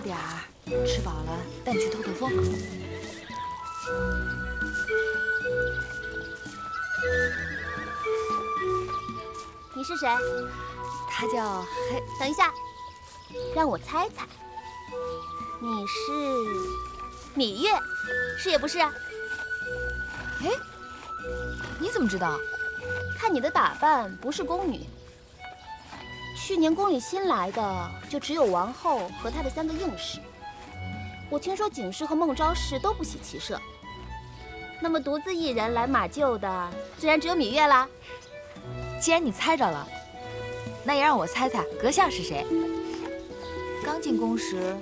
点儿，吃饱了带你去透透风。你是谁？他叫黑。等一下，让我猜猜，你是芈月，是也不是？哎，你怎么知道？看你的打扮，不是宫女。去年宫里新来的就只有王后和她的3个应氏。我听说景氏和孟昭氏都不喜骑射，那么独自一人来马厩的，自然只有芈月啦。既然你猜着了，那也让我猜猜阁下是谁。刚进宫时，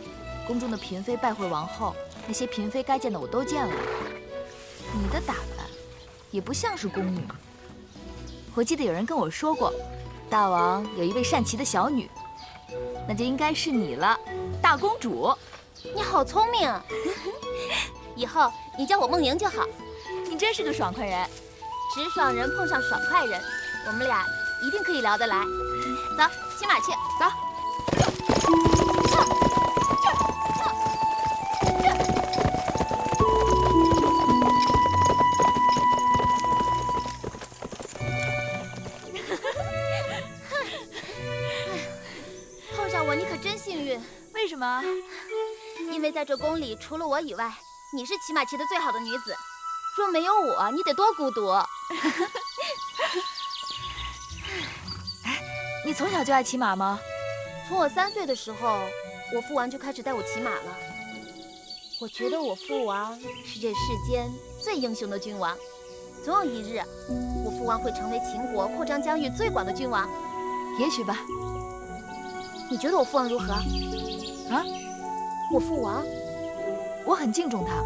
宫中的嫔妃拜会王后，那些嫔妃该见的我都见了。你的打扮也不像是宫女。我记得有人跟我说过，大王有一位善骑的小女，那就应该是你了，大公主。你好聪明，以后你叫我梦莹就好。你真是个爽快人，直爽人碰上爽快人，我们俩一定可以聊得来。走，骑马去，走。碰上我你可真幸运。为什么？因为在这宫里，除了我以外，你是骑马骑得最好的女子。若没有我，你得多孤独。哎，你从小就爱骑马吗？从我3岁的时候，我父王就开始带我骑马了。我觉得我父王是这世间最英雄的君王，总有一日，我父王会成为秦国扩张疆域最广的君王。也许吧。你觉得我父王如何？啊？我父王，我很敬重他。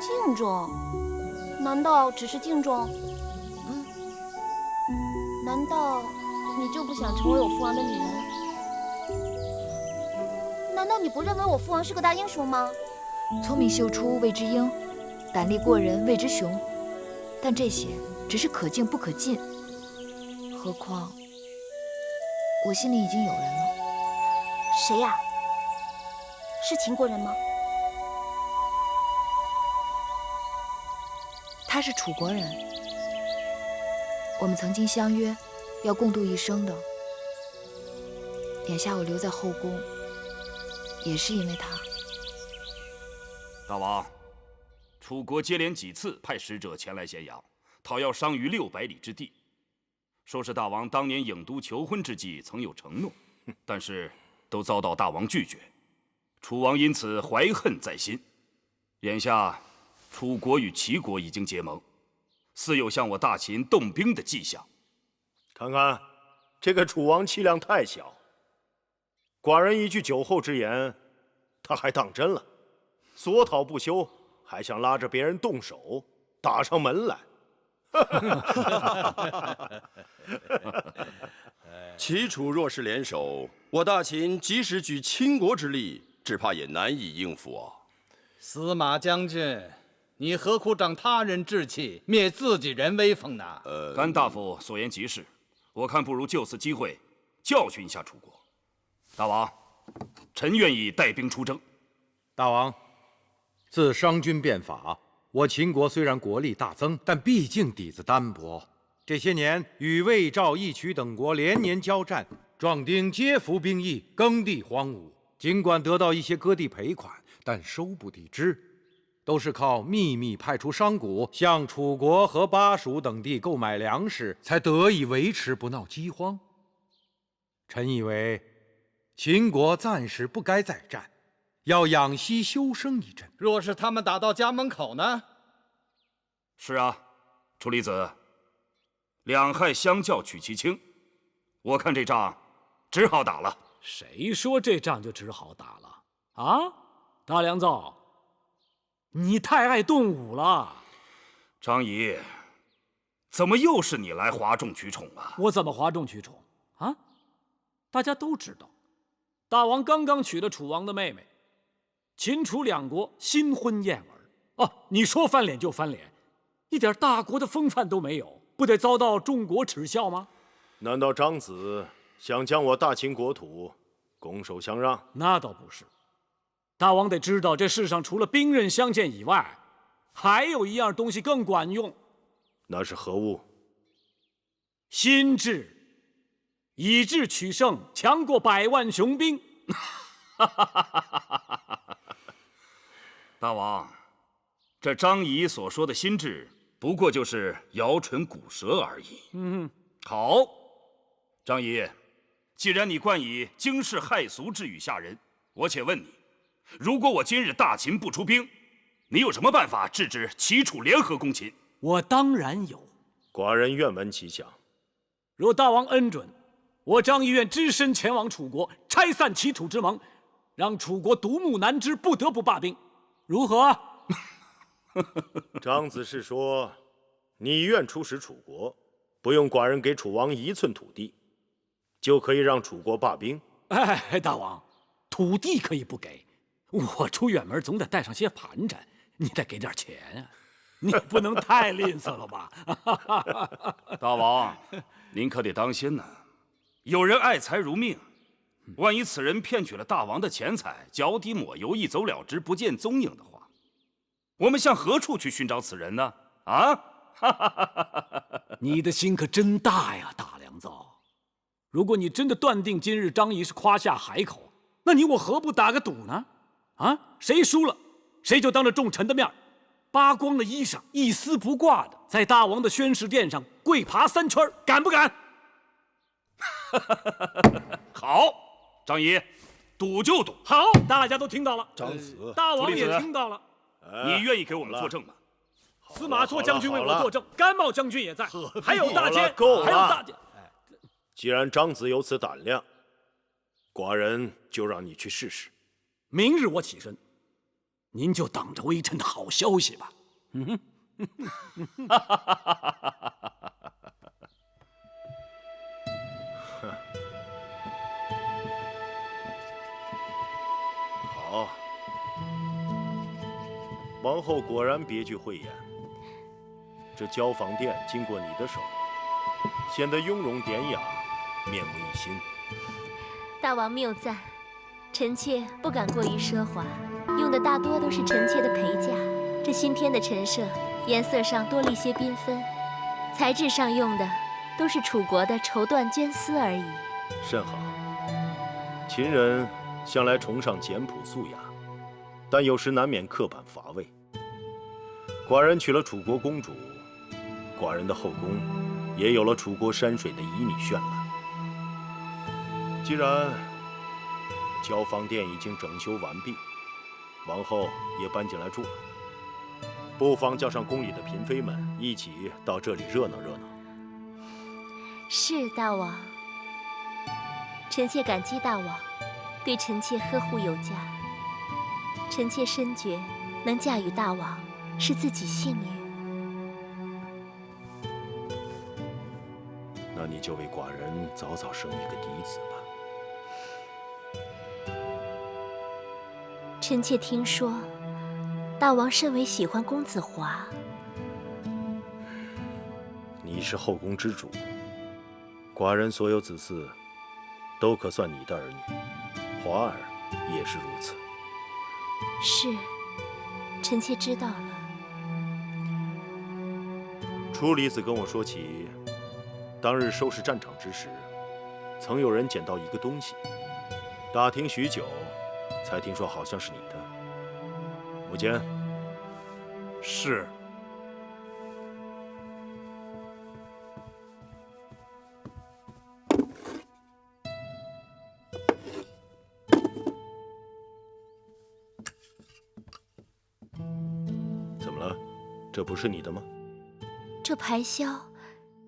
敬重？难道只是敬重？难道你就不想成为我父王的女人？难道你不认为我父王是个大英雄吗？聪明秀出谓之英，胆力过人谓之雄，但这些只是可敬不可进。何况我心里已经有人了。谁呀？是秦国人吗？他是楚国人，我们曾经相约要共度一生的。眼下我留在后宫，也是因为他。大王，楚国接连几次派使者前来咸阳，讨要商于600里之地，说是大王当年郢都求婚之际曾有承诺，但是都遭到大王拒绝。楚王因此怀恨在心，眼下楚国与齐国已经结盟，似有向我大秦动兵的迹象。看看，这个楚王气量太小，寡人一句酒后之言，他还当真了，索讨不休，还想拉着别人动手，打上门来。齐楚若是联手，我大秦即使举倾国之力，只怕也难以应付啊！司马将军，你何苦长他人志气，灭自己人威风呢？甘大夫所言极是，我看不如就此机会教训一下楚国。大王，臣愿意带兵出征。大王，自商君变法，我秦国虽然国力大增，但毕竟底子单薄。这些年与魏、赵、义、渠等国连年交战，壮丁皆服兵役，耕地荒芜。尽管得到一些割地赔款，但收不抵支，都是靠秘密派出商贾向楚国和巴蜀等地购买粮食，才得以维持不闹饥荒。臣以为，秦国暂时不该再战，要养息休生一阵。若是他们打到家门口呢？是啊，楚离子，两害相较取其轻，我看这仗只好打了。谁说这仗就只好打了啊？大良造，你太爱动武了。张仪，怎么又是你来哗众取宠啊？我怎么哗众取宠啊？大家都知道，大王刚刚娶了楚王的妹妹，秦楚两国新婚燕尔啊！你说翻脸就翻脸，一点大国的风范都没有，不得遭到众国耻笑吗？难道张子想将我大秦国土拱手相让？那倒不是，大王得知道，这世上除了兵刃相见以外，还有一样东西更管用。那是何物？心智，以智取胜，强过100万雄兵。大王，这张仪所说的心智，不过就是摇唇鼓舌而已。好，张仪，既然你惯以惊世骇俗之语吓人，我且问你，如果我今日大秦不出兵，你有什么办法制止齐楚联合攻秦？我当然有。寡人愿闻其详。若大王恩准，我张仪愿只身前往楚国，拆散齐楚之盟，让楚国独木难支，不得不罢兵，如何？张子是说，你愿出使楚国，不用寡人给楚王1寸土地，就可以让楚国罢兵？哎，大王，土地可以不给，我出远门总得带上些盘缠，你得给点钱啊！你不能太吝啬了吧？大王，您可得当心呐！有人爱财如命，万一此人骗取了大王的钱财，脚底抹油，一走了之，不见踪影的话，我们向何处去寻找此人呢？啊！你的心可真大呀，大良造！如果你真的断定今日张仪是夸下海口，那你我何不打个赌呢？啊，谁输了，谁就当着众臣的面，扒光了衣裳，一丝不挂的在大王的宣誓殿上跪爬3圈，敢不敢？好，张仪，赌就赌。好，大家都听到了，张子，大王也听到了。你愿意给我们作证吗？司马错将军为我作证，甘茂将军也在，还有大监，够了还有大监。既然张子有此胆量，寡人就让你去试试。明日我起身，您就等着微臣的好消息吧。好，王后果然别具慧眼。这交坊殿经过你的手，显得雍容典雅，面目一新。大王谬赞，臣妾不敢过于奢华，用的大多都是臣妾的陪嫁。这新添的陈设，颜色上多了一些缤纷，材质上用的都是楚国的绸缎绢丝而已。甚好。秦人向来崇尚简朴素雅，但有时难免刻板乏味。寡人娶了楚国公主，寡人的后宫也有了楚国山水的旖旎绚烂。既然交坊殿已经整修完毕，王后也搬进来住了，不妨叫上宫里的嫔妃们一起到这里热闹热闹。是大王，臣妾感激大王对臣妾呵护有加。臣妾深觉能嫁与大王是自己幸运。那你就为寡人早早生一个嫡子吧。臣妾听说，大王甚为喜欢公子华。你是后宫之主，寡人所有子嗣都可算你的儿女，华儿也是如此。是，臣妾知道了。初离子跟我说起，当日收拾战场之时，曾有人捡到一个东西，打听许久，才听说好像是你的。母监。是。怎么了？这不是你的吗？这排箫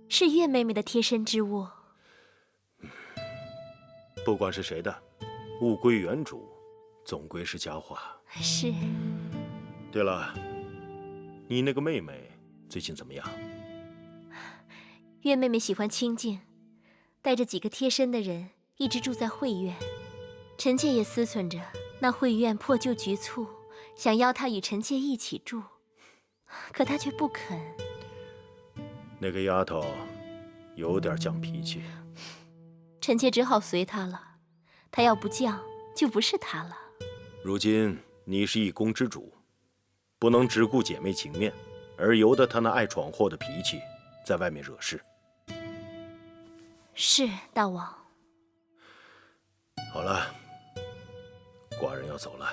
是月妹妹的贴身之物。不管是谁的，物归原主，总归是佳话。是。对了，你那个妹妹最近怎么样？月妹妹喜欢清静，带着几个贴身的人一直住在慧院。臣妾也思忖着，那慧院破旧局促，想邀她与臣妾一起住，可她却不肯。那个丫头有点犟脾气，臣妾只好随她了。她要不犟，就不是她了。如今你是一宫之主，不能只顾姐妹情面，而由得她那爱闯祸的脾气在外面惹事。是大王。好了，寡人要走了。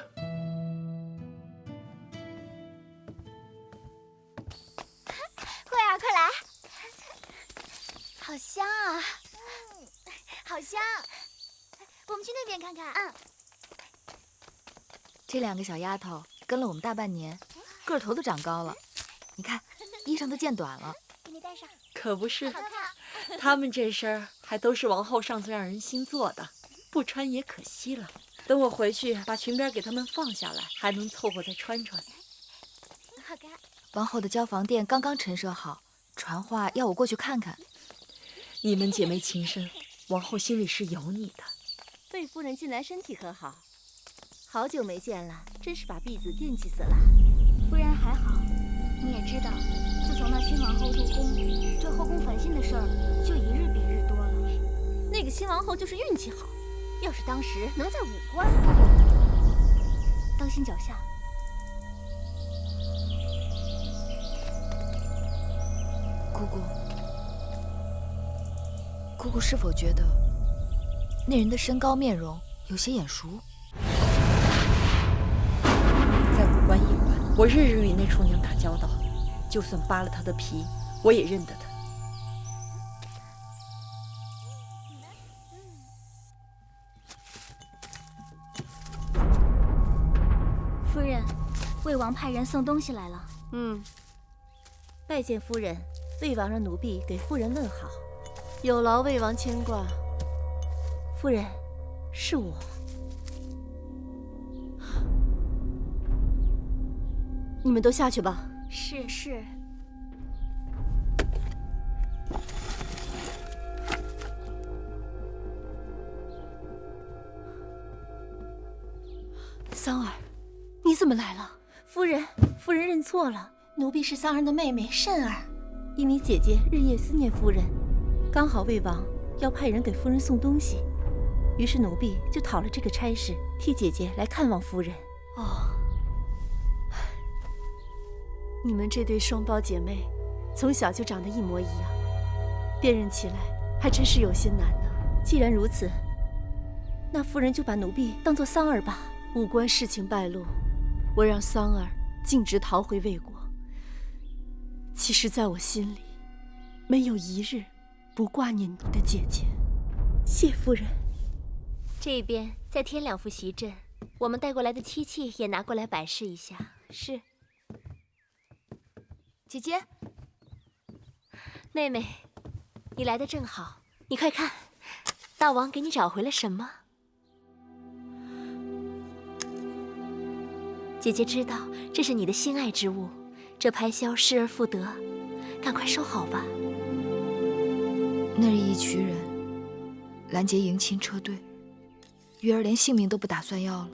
快啊，快来！好香啊！好香！我们去那边看看。嗯。这2个小丫头跟了我们大半年，个头都长高了。你看，衣裳都见短了。给你戴上。可不是，好看。他们这身儿还都是王后上次让人新做的，不穿也可惜了。等我回去把裙边给他们放下来，还能凑合再穿穿。好看。王后的交房殿刚刚陈设好，传话要我过去看看。你们姐妹情深，王后心里是有你的。魏夫人近来身体可好？好久没见了，真是把婢子惦记死了。夫人还好，你也知道，自从那新王后入宫，这后宫烦心的事儿就一日比一日多了。那个新王后就是运气好，要是当时能在武官，当心脚下。姑姑是否觉得那人的身高面容有些眼熟？在武官驿馆，我日日与那厨娘打交道，就算扒了她的皮，我也认得她。夫人，魏王派人送东西来了。拜见夫人，魏王让奴婢给夫人问好，有劳魏王牵挂。夫人，是我。你们都下去吧。是。桑儿，你怎么来了？夫人认错了，奴婢是桑儿的妹妹慎儿。因为姐姐日夜思念夫人，刚好魏王要派人给夫人送东西，于是奴婢就讨了这个差事，替姐姐来看望夫人。哦，你们这对双胞姐妹，从小就长得一模一样，辨认起来还真是有些难呢。既然如此，那夫人就把奴婢当作桑儿吧。武官事情败露，我让桑儿径直逃回魏国。其实，在我心里，没有一日不挂念你的姐姐。谢夫人。这边再添2副席阵，我们带过来的漆器也拿过来摆设一下。是。姐姐，妹妹，你来的正好，你快看，大王给你找回了什么？姐姐知道这是你的心爱之物，这排箫失而复得，赶快收好吧。那日一群人拦截迎亲车队，鱼儿连性命都不打算要了，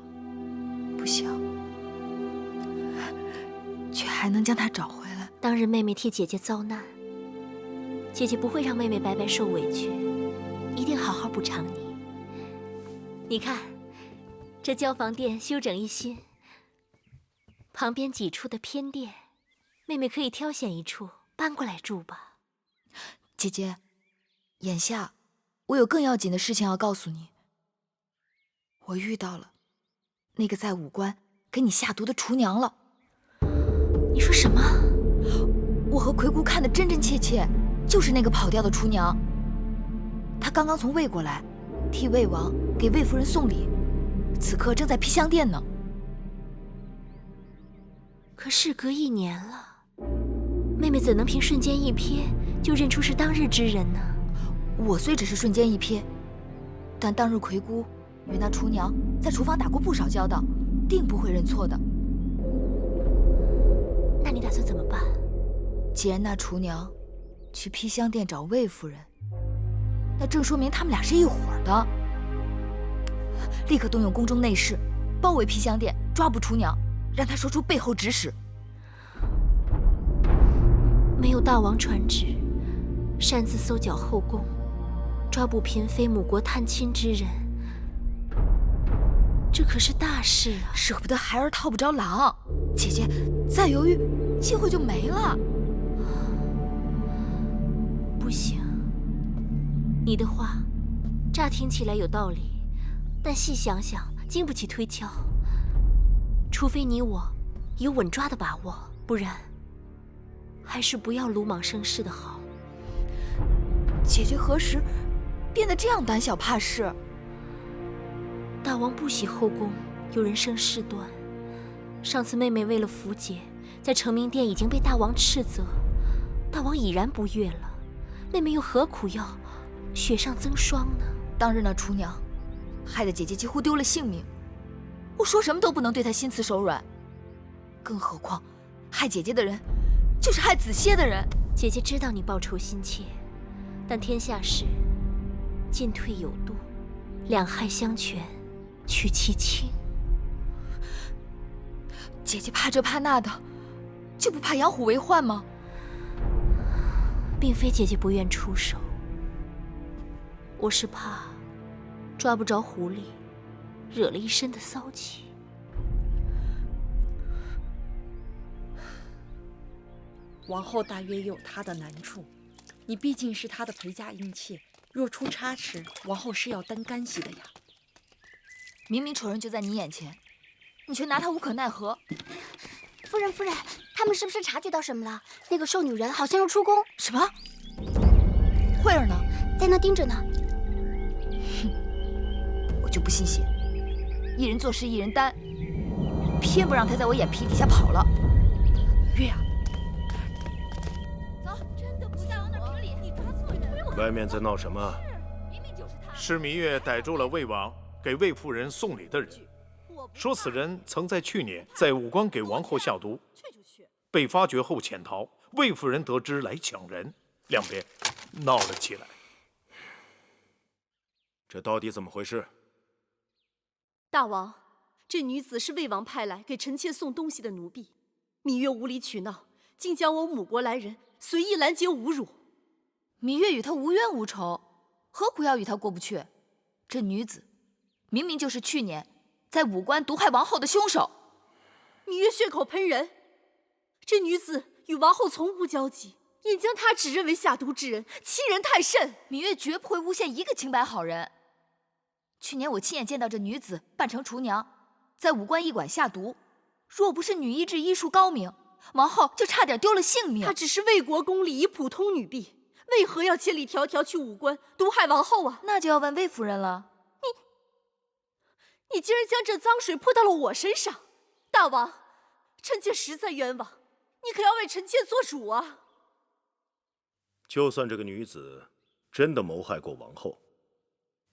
不想却还能将她找回来。当日妹妹替姐姐遭难，姐姐不会让妹妹白白受委屈，一定好好补偿你。你看，这交房殿修整一新，旁边几处的偏殿，妹妹可以挑选一处搬过来住吧。姐姐，眼下我有更要紧的事情要告诉你。我遇到了那个在武关给你下毒的厨娘了。你说什么？我和魁姑看的真真切切，就是那个跑掉的厨娘。她刚刚从魏国来，替魏王给魏夫人送礼，此刻正在披香殿呢。可事隔1年了，妹妹怎能凭瞬间一瞥就认出是当日之人呢？我虽只是瞬间一瞥，但当日魁姑与那厨娘在厨房打过不少交道，定不会认错的。那你打算怎么办？既然那厨娘去披香殿找魏夫人，那正说明他们俩是一伙的。立刻动用宫中内侍，包围披香殿，抓捕厨娘，让她说出背后指使。没有大王传旨，擅自搜剿后宫，抓捕嫔妃母国探亲之人，这可是大事啊！舍不得孩儿套不着狼，姐姐再犹豫，机会就没了。不行，你的话乍听起来有道理，但细想想经不起推敲。除非你我有稳抓的把握，不然还是不要鲁莽生事的好。姐姐何时变得这样胆小怕事？大王不喜后宫有人生事端。上次妹妹为了符节，在成明殿已经被大王斥责，大王已然不悦了，妹妹又何苦要雪上增霜呢？当日那厨娘，害得姐姐几乎丢了性命，我说什么都不能对她心慈手软，更何况害姐姐的人，就是害子歇的人。姐姐知道你报仇心切，但天下事进退有度，两害相权取其轻。姐姐怕这怕那的，就不怕养虎为患吗？并非姐姐不愿出手，我是怕抓不着狐狸，惹了一身的骚气。王后大约也有她的难处，你毕竟是她的陪嫁姻妾，若出差池，王后是要担干系的呀。明明仇人就在你眼前，你却拿他无可奈何。夫人，夫人，他们是不是察觉到什么了？那个瘦女人好像要出宫。什么？慧儿呢？在那盯着呢。哼，我就不信邪，一人做事一人担，偏不让他在我眼皮底下跑了。月呀，走，真的不像往那评理，你抓错人了。外面在闹什么？明明就是他。是芈月逮住了魏王给魏夫人送礼的人，说此人曾在去年在武关给王后下毒，被发觉后潜逃，魏夫人得知来抢人，两边闹了起来。这到底怎么回事？大王，这女子是魏王派来给臣妾送东西的奴婢，芈月无理取闹，竟将我母国来人随意拦截侮辱。芈月与他无冤无仇，何苦要与他过不去？这女子明明就是去年在武关毒害王后的凶手。芈月血口喷人，这女子与王后从无交集，应将她指认为下毒之人，欺人太甚。芈月绝不会诬陷一个清白好人。去年我亲眼见到这女子扮成厨娘，在武关驿馆下毒，若不是女医治医术高明，王后就差点丢了性命。她只是为国公礼仪普通女婢，为何要千里迢迢去武关毒害王后啊？那就要问魏夫人了。你竟然将这脏水泼到了我身上，大王，臣妾实在冤枉，你可要为臣妾做主啊！就算这个女子真的谋害过王后，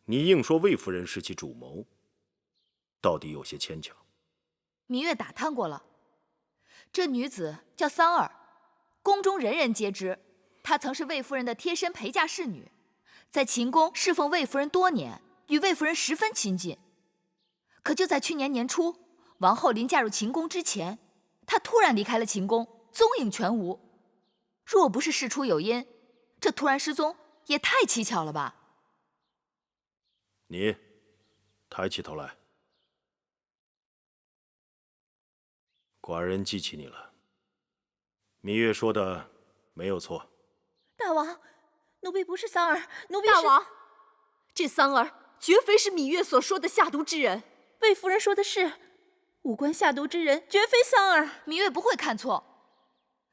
你硬说魏夫人是其主谋，到底有些牵强。芈月打探过了，这女子叫桑儿，宫中人人皆知，她曾是魏夫人的贴身陪嫁侍女，在秦宫侍奉魏夫人多年，与魏夫人十分亲近。可就在去年年初，王后临嫁入秦宫之前，她突然离开了秦宫，踪影全无。若不是事出有因，这突然失踪也太蹊跷了吧？你抬起头来，寡人记起你了。芈月说的没有错。大王，奴婢不是桑儿，奴婢是……大王，这桑儿绝非是芈月所说的下毒之人。魏夫人说的是，武关下毒之人绝非桑儿。芈月不会看错，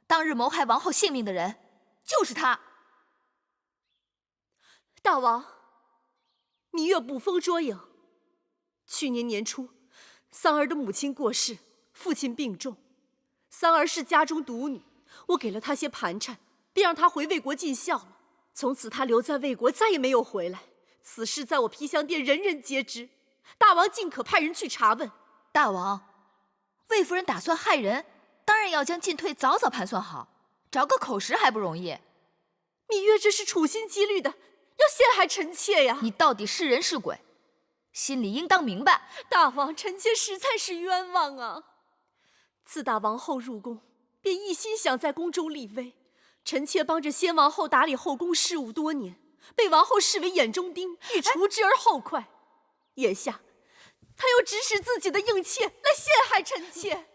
当日谋害王后性命的人就是他。大王，芈月捕风捉影。去年年初，桑儿的母亲过世，父亲病重，桑儿是家中独女，我给了她些盘缠，便让她回魏国尽孝了。从此她留在魏国，再也没有回来。此事在我披香殿人人皆知。大王尽可派人去查问。大王，魏夫人打算害人，当然要将进退早早盘算好，找个口实还不容易。芈月这是处心积虑的，要陷害臣妾呀！你到底是人是鬼，心里应当明白。大王，臣妾实在是冤枉啊！自打王后入宫，便一心想在宫中立威。臣妾帮着先王后打理后宫事务多年，被王后视为眼中钉，欲除之而后快。眼下，他又指使自己的应妾来陷害臣妾。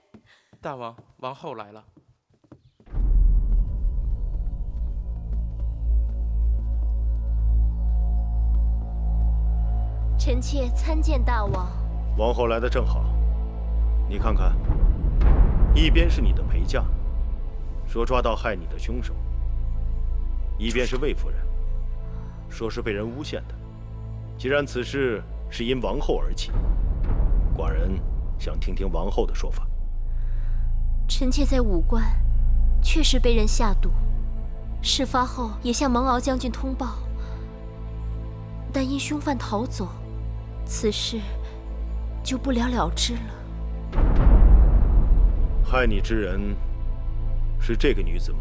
大王，王后来了。臣妾参见大王。王后来的正好，你看看，一边是你的陪嫁，说抓到害你的凶手；一边是魏夫人，说是被人诬陷的。既然此事是因王后而起，寡人想听听王后的说法。臣妾在武关确实被人下毒，事发后也向蒙敖将军通报，但因凶犯逃走，此事就不了了之了。害你之人是这个女子吗？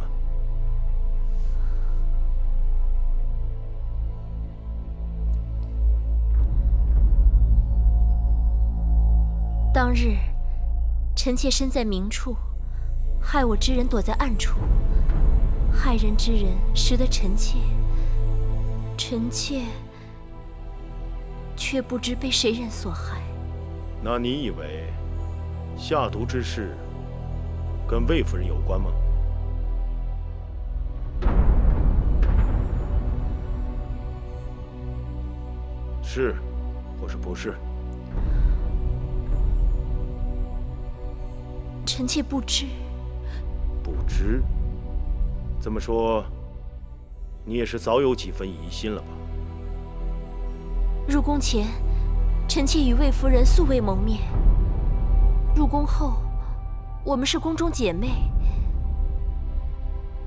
当日，臣妾身在明处，害我之人躲在暗处，害人之人识得臣妾，臣妾却不知被谁人所害。那你以为下毒之事跟魏夫人有关吗？是，或是不是？臣妾不知。不知？这么说，你也是早有几分疑心了吧？入宫前，臣妾与魏夫人素未谋面。入宫后，我们是宫中姐妹。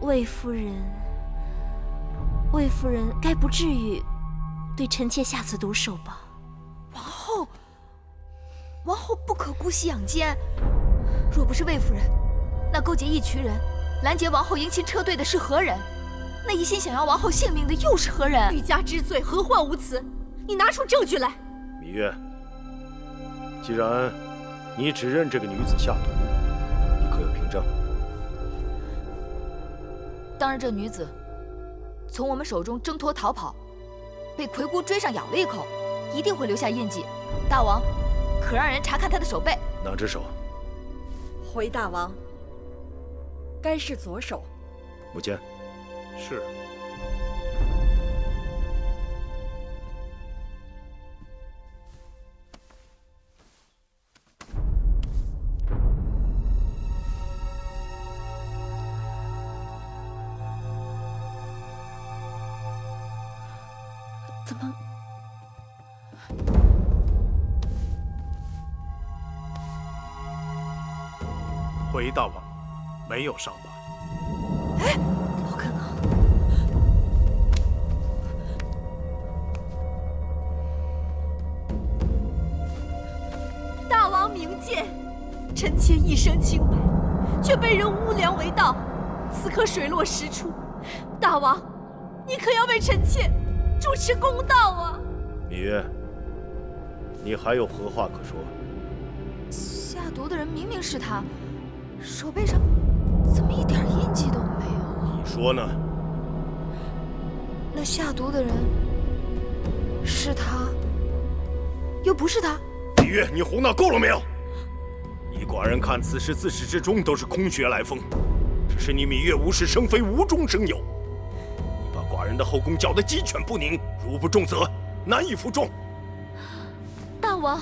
魏夫人该不至于对臣妾下此毒手吧？王后不可姑息养奸。若不是魏夫人，那勾结一群人拦截王后迎亲车队的是何人？那一心想要王后性命的又是何人？欲加之罪，何患无辞？你拿出证据来。芈月，既然你指认这个女子下毒，你可有凭证？当日这女子从我们手中挣脱逃跑，被魁姑追上咬了一口，一定会留下印记。大王，可让人查看她的手背。哪只手？回大王，该是左手。母亲。是。怎么？回大王，没有伤疤。哎，不可能！大王明鉴，臣妾一生清白，却被人诬良为盗，此刻水落石出。大王，你可要为臣妾主持公道啊！芈月，你还有何话可说？下毒的人明明是他，手背上怎么一点印记都没有？你说呢？那下毒的人是他，又不是他？芈月，你胡闹够了没有？依寡人看，此事自始至终都是空穴来风，只是你芈月无事生非，无中生有。你把寡人的后宫搅得鸡犬不宁，如不重责，难以服众。大王，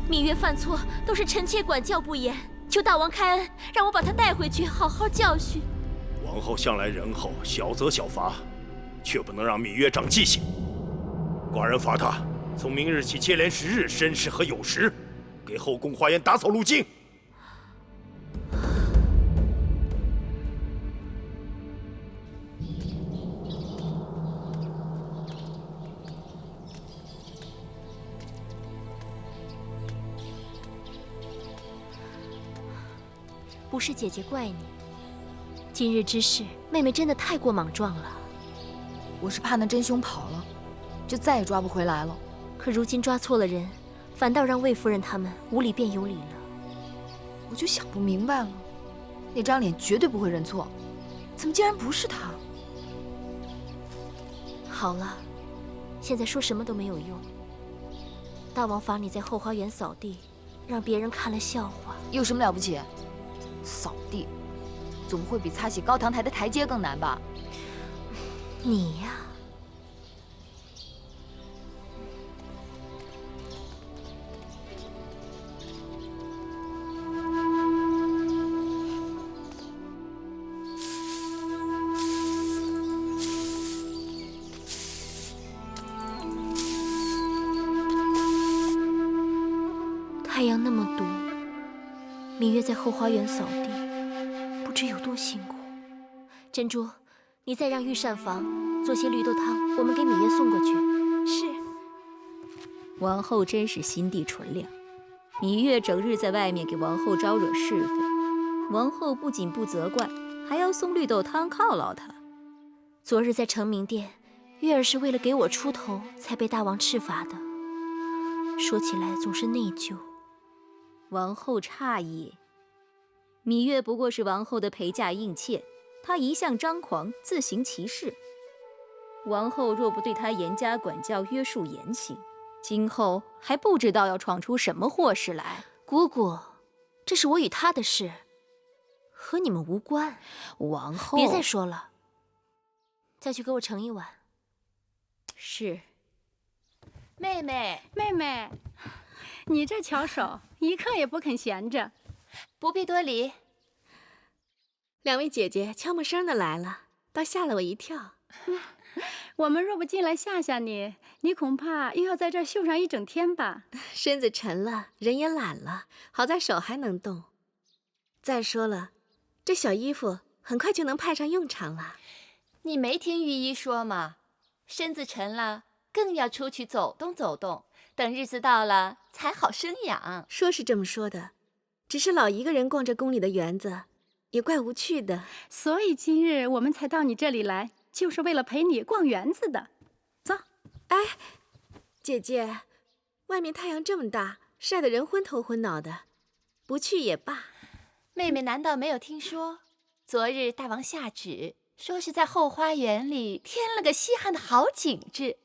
芈月犯错都是臣妾管教不严，求大王开恩，让我把她带回去，好好教训。王后向来仁厚，小责小罚，却不能让芈月长记性。寡人罚她从明日起接连10日申时和酉时，给后宫花园打扫路径。不是姐姐怪你，今日之事，妹妹真的太过莽撞了。我是怕那真凶跑了，就再也抓不回来了。可如今抓错了人，反倒让魏夫人他们无理变有理了。我就想不明白了，那张脸绝对不会认错，怎么竟然不是他？好了，现在说什么都没有用。大王罚你在后花园扫地，让别人看了笑话。有什么了不起？扫地，总会比擦洗高堂台的台阶更难吧？你呀，太阳那么毒，芈月在后花园扫地，不知有多辛苦。珍珠，你再让御膳房做些绿豆汤，我们给芈月送过去。是。王后真是心地纯良，芈月整日在外面给王后招惹是非，王后不仅不责怪，还要送绿豆汤犒劳她。昨日在成明殿，月儿是为了给我出头，才被大王斥罚的。说起来总是内疚。王后诧异，芈月不过是王后的陪嫁应妾，她一向张狂，自行其事。王后若不对她严加管教，约束严刑，今后还不知道要闯出什么祸事来。姑姑，这是我与她的事，和你们无关。王后，别再说了，再去给我盛一碗。是。妹妹，妹妹，你这巧手，一刻也不肯闲着。不必多礼。两位姐姐悄没声的来了，倒吓了我一跳。我们若不进来吓吓你，你恐怕又要在这儿绣上一整天吧。身子沉了，人也懒了，好在手还能动。再说了，这小衣服很快就能派上用场了。你没听御医说吗？身子沉了，更要出去走动走动，等日子到了才好生养。说是这么说的，只是老一个人逛着宫里的园子，也怪无趣的。所以今日我们才到你这里来，就是为了陪你逛园子的。走。哎，姐姐，外面太阳这么大，晒得人昏头昏脑的，不去也罢。妹妹难道没有听说？昨日大王下旨，说是在后花园里添了个稀罕的好景致。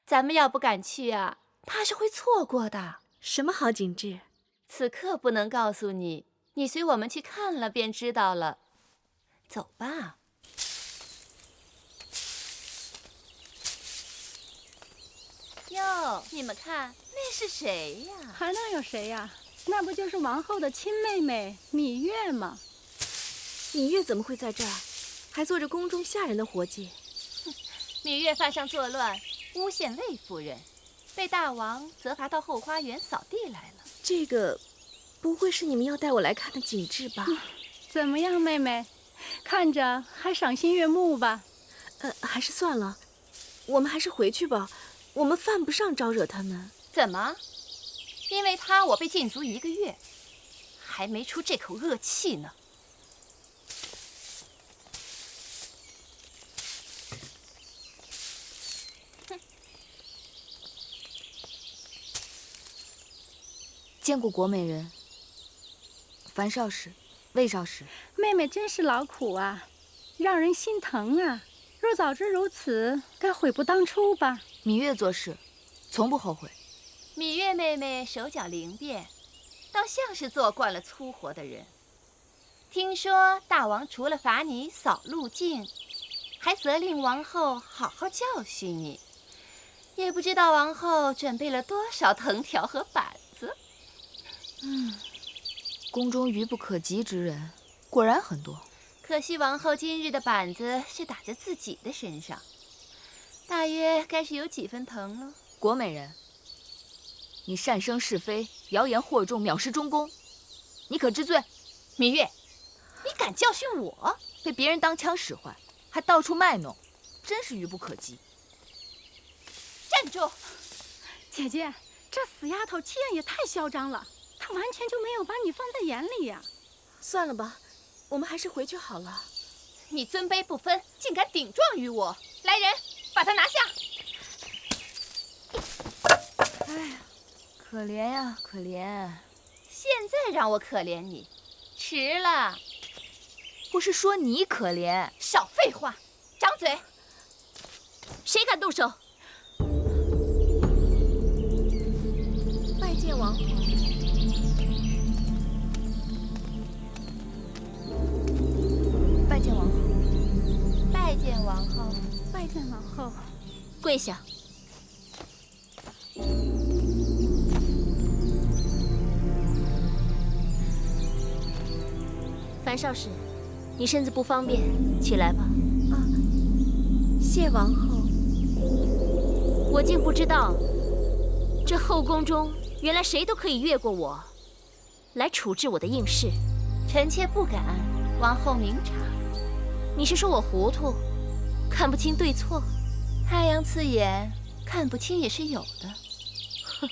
咱们要不敢去啊，怕是会错过的。什么好景致？此刻不能告诉你，你随我们去看了便知道了。走吧。哟，你们看，那是谁呀？还能有谁呀？那不就是王后的亲妹妹芈月吗？芈月怎么会在这儿？还做着宫中下人的活计。芈月犯上作乱，诬陷魏夫人，被大王责罚到后花园扫地来了。这个，不会是你们要带我来看的景致吧？怎么样，妹妹？看着还赏心悦目吧？还是算了，我们还是回去吧。我们犯不上招惹他们。怎么？因为他我被禁足1个月，还没出这口恶气呢。见过国美人，樊少使、魏少使。妹妹真是劳苦啊，让人心疼啊。若早知如此，该悔不当初吧。芈月做事，从不后悔。芈月妹妹手脚灵便，倒像是做惯了粗活的人。听说大王除了罚你扫路径，还责令王后好好教训你。也不知道王后准备了多少藤条和板子。宫中愚不可及之人，果然很多。可惜王后今日的板子是打在自己的身上，大约该是有几分疼了。国美人，你擅生是非，谣言惑众，藐视中宫，你可知罪？芈月，你敢教训我？被别人当枪使唤，还到处卖弄，真是愚不可及。站住！姐姐，这死丫头气焰也太嚣张了，她完全就没有把你放在眼里呀。算了吧，我们还是回去好了。你尊卑不分，竟敢顶撞于我！来人，把他拿下！哎呀，可怜呀，可怜！现在让我可怜你，迟了。不是说你可怜？少废话，张嘴！谁敢动手？跪下。樊少使，你身子不方便，起来吧。啊，谢王后。我竟不知道，这后宫中原来谁都可以越过我，来处置我的应试。臣妾不敢，王后明察。你是说我糊涂，看不清对错？太阳刺眼，看不清也是有的。哼，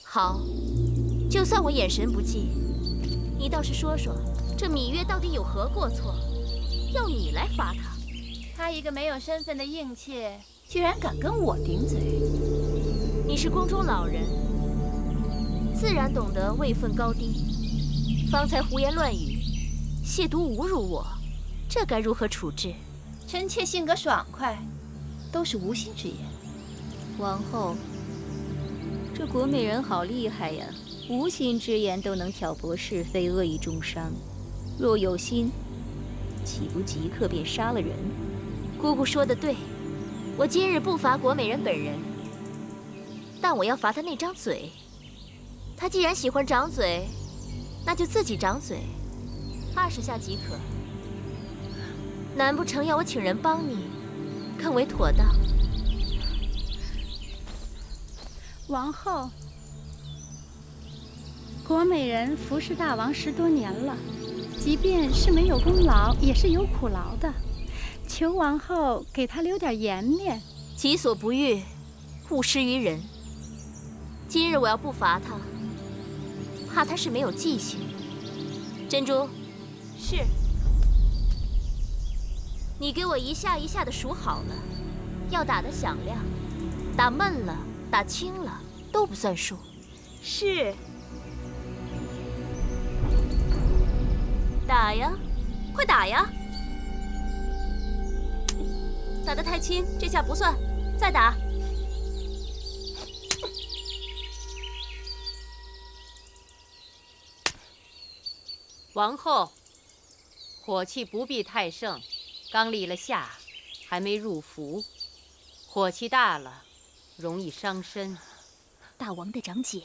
好，就算我眼神不济，你倒是说说，这芈月到底有何过错，要你来罚她？她一个没有身份的应妾，居然敢跟我顶嘴！你是宫中老人，自然懂得位分高低，方才胡言乱语，亵渎侮辱我，这该如何处置？臣妾性格爽快，都是无心之言。王后，这国美人好厉害呀，无心之言都能挑拨是非，恶意重伤。若有心，岂不即刻便杀了人？姑姑说得对，我今日不罚国美人本人，但我要罚她那张嘴。她既然喜欢长嘴，那就自己长嘴，20下即可。难不成要我请人帮你，更为妥当？王后，国美人服侍大王10多年了，即便是没有功劳，也是有苦劳的。求王后给她留点颜面。己所不欲，勿施于人。今日我要不罚她，怕她是没有记性。珍珠，是。你给我一下一下的数好了，要打得响亮，打闷了、打轻了都不算数。是。打呀，快打呀！打得太轻，这下不算，再打。王后，火气不必太盛。刚立了夏，还没入伏，火气大了，容易伤身。大王的长姐，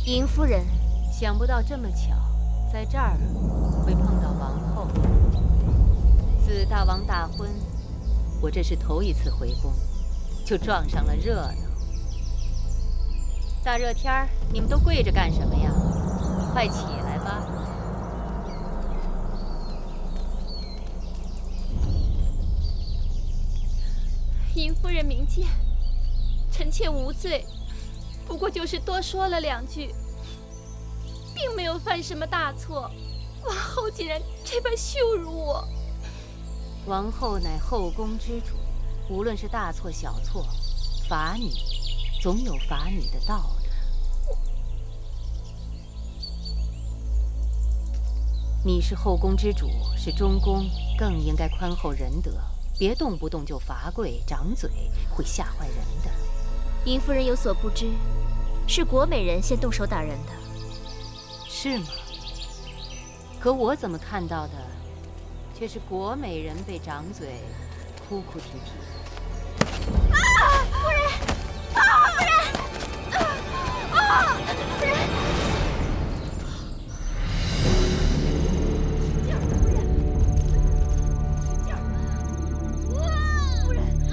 尹夫人，想不到这么巧，在这儿会碰到王后。自大王大婚，我这是头一次回宫，就撞上了热闹。大热天儿，你们都跪着干什么呀？快起来吧！尹夫人明鉴，臣妾无罪，不过就是多说了2句，并没有犯什么大错。王后竟然这般羞辱我！王后乃后宫之主，无论是大错小错，罚你，总有罚你的道理。你是后宫之主，是中宫，更应该宽厚仁德，别动不动就罚跪掌嘴，会吓坏人的。尹夫人有所不知，是国美人先动手打人的。是吗？可我怎么看到的，却是国美人被掌嘴，哭哭啼啼。啊，夫人！啊，夫人！啊，夫人！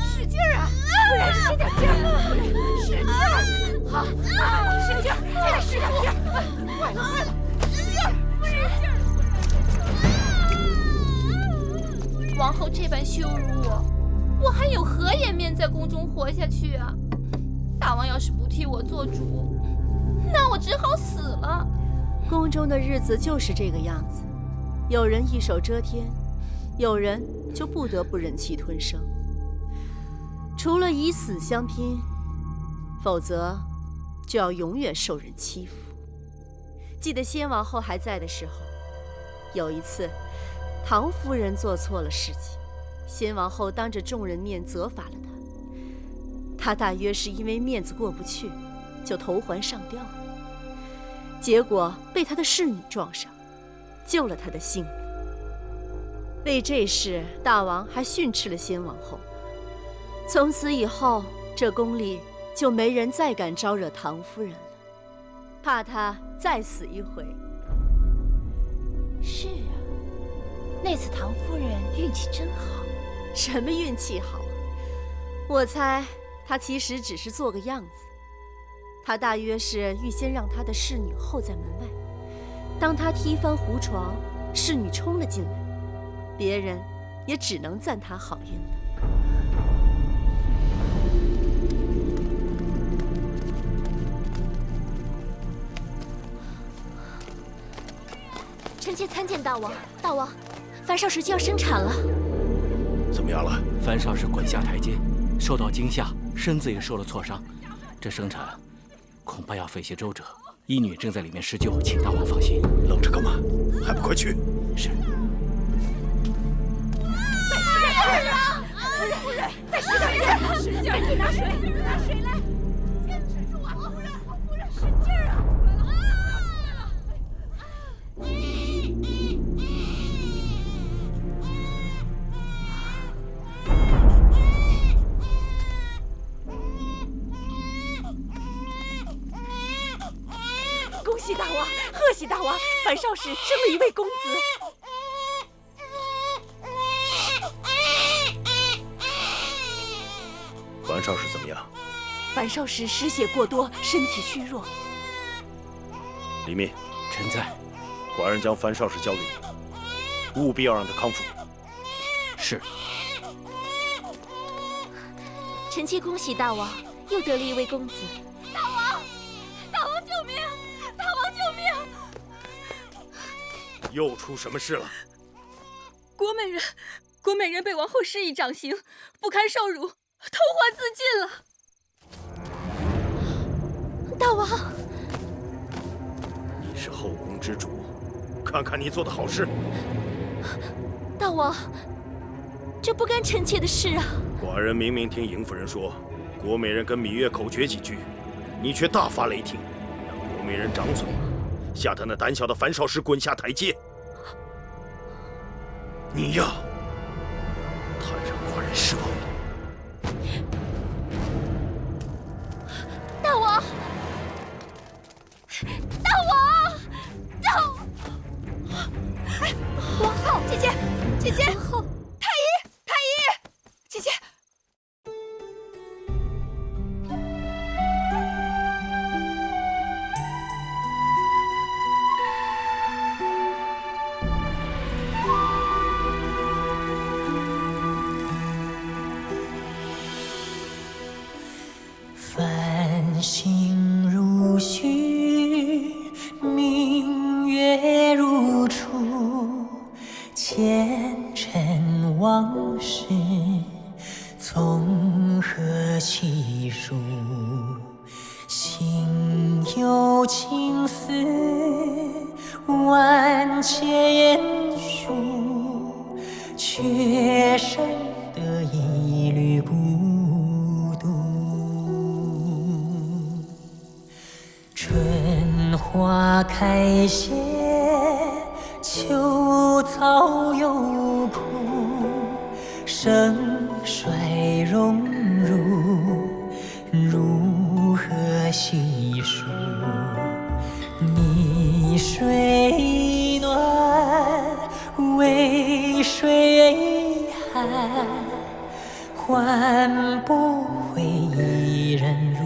使点劲儿，使劲儿！好，使劲儿，再使点劲儿！快了，快了，使劲儿，使劲儿！王后这般羞辱我，我还有何颜面在宫中活下去啊？大王要是不替我做主，那我只好死了。宫中的日子就是这个样子，有人一手遮天，有人就不得不忍气吞声。除了以死相拼，否则就要永远受人欺负。记得先王后还在的时候，有一次，唐夫人做错了事情，先王后当着众人面责罚了她。她大约是因为面子过不去，就投环上吊了。结果被她的侍女撞上，救了她的性命。为这事，大王还训斥了先王后。从此以后，这宫里就没人再敢招惹唐夫人了，怕她再死一回。是啊，那次唐夫人运气真好。什么运气好啊？我猜她其实只是做个样子。她大约是预先让她的侍女候在门外，当她踢翻胡床，侍女冲了进来，别人也只能赞她好运了。臣妾参见大王。大王，樊少时就要生产了。怎么样了？樊少时滚下台阶，受到惊吓，身子也受了挫伤。这生产恐怕要费些周折。医女正在里面施救，请大王放心。愣着干嘛？还不快去！是。再使点劲啊！夫人，再使点劲！使劲！赶紧拿水！拿水来！坚持住啊，夫人！夫人，使劲啊！恭喜大王，贺喜大王！樊少时生了一位公子。樊少时怎么样？樊少时失血过多，身体虚弱。李密，臣在。寡人将樊少时交给你，务必要让他康复。是。臣妾恭喜大王，又得了一位公子。大王，大王救命！大王救命！又出什么事了？郭美人被王后施以掌刑，不堪受辱，偷换自尽了。大王，你是后宫之主，看看你做的好事。大王，这不干臣妾的事啊。寡人明明听邢夫人说，郭美人跟芈月口诀几句，你却大发雷霆，让郭美人长嘴，吓得那胆小的樊少时滚下台阶。你呀，太让寡人失望了。大王，大王，王后，姐姐，姐姐，王后，太医，太医，姐姐。繁星如许，明月如初，前尘往事从何起数？心有情丝万千言书，却生得一缕孤春花开谢，秋草又枯，盛衰荣辱，如何细数？泥水暖，渭水寒，换不回一人入。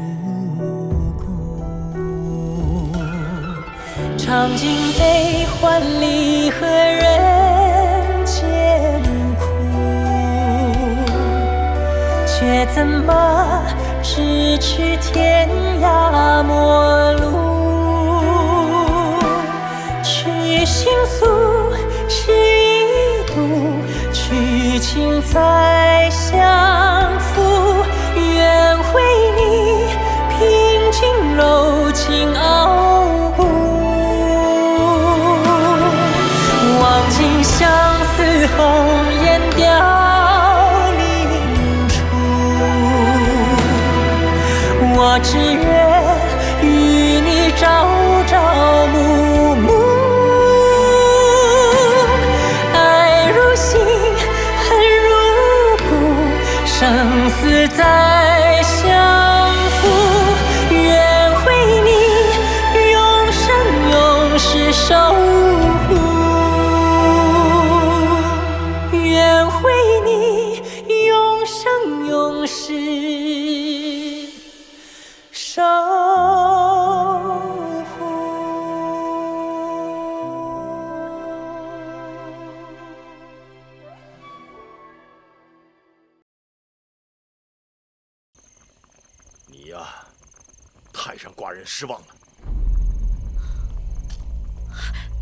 尝尽悲欢离合人间苦，却怎么咫尺天涯陌路？去心诉，是一度，去情再相负。愿为你平静柔情傲骨。望尽相思红颜凋零处，我只愿与你朝朝暮暮，爱如星。生死再相负，愿为你永生永世守护，愿为你永生永世守护。你呀，太让寡人失望了。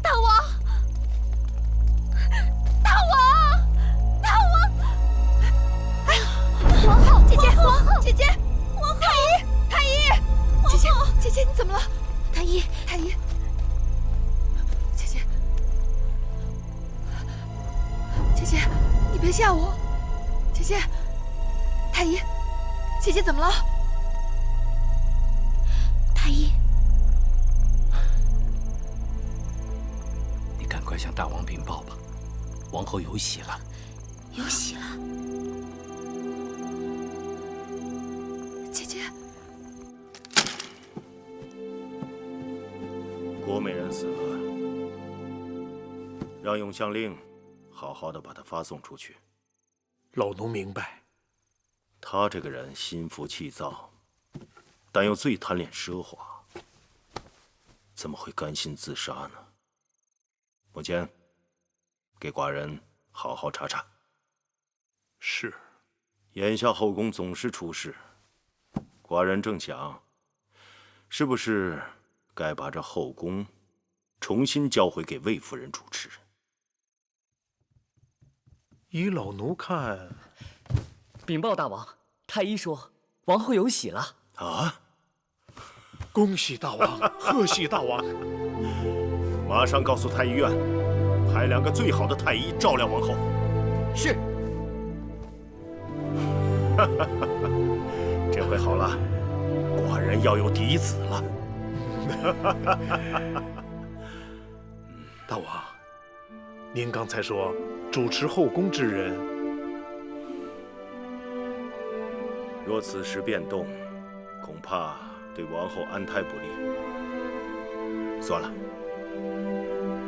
大王，大王，大王！哎，王后，姐姐，王后，姐姐，王后，太医，太医，姐姐，姐姐，你怎么了？太医，太医，姐姐，姐姐，你别吓我，姐姐，太医，姐姐怎么了？太医。赶快向大王禀报吧，王后有喜了。有喜了，姐姐。郭美人死了，让永相令好好的把她发送出去。老奴明白。他这个人心浮气躁，但又最贪恋奢华，怎么会甘心自杀呢？母亲，给寡人好好查查。是。眼下后宫总是出事，寡人正想，是不是该把这后宫重新交回给魏夫人主持？依老奴看，禀报大王，太医说王后有喜了。啊！恭喜大王，贺喜大王！马上告诉太医院，派2个最好的太医照料王后。是。这回好了，寡人要有嫡子了。大王，您刚才说主持后宫之人，若此时变动，恐怕对王后安胎不利。算了。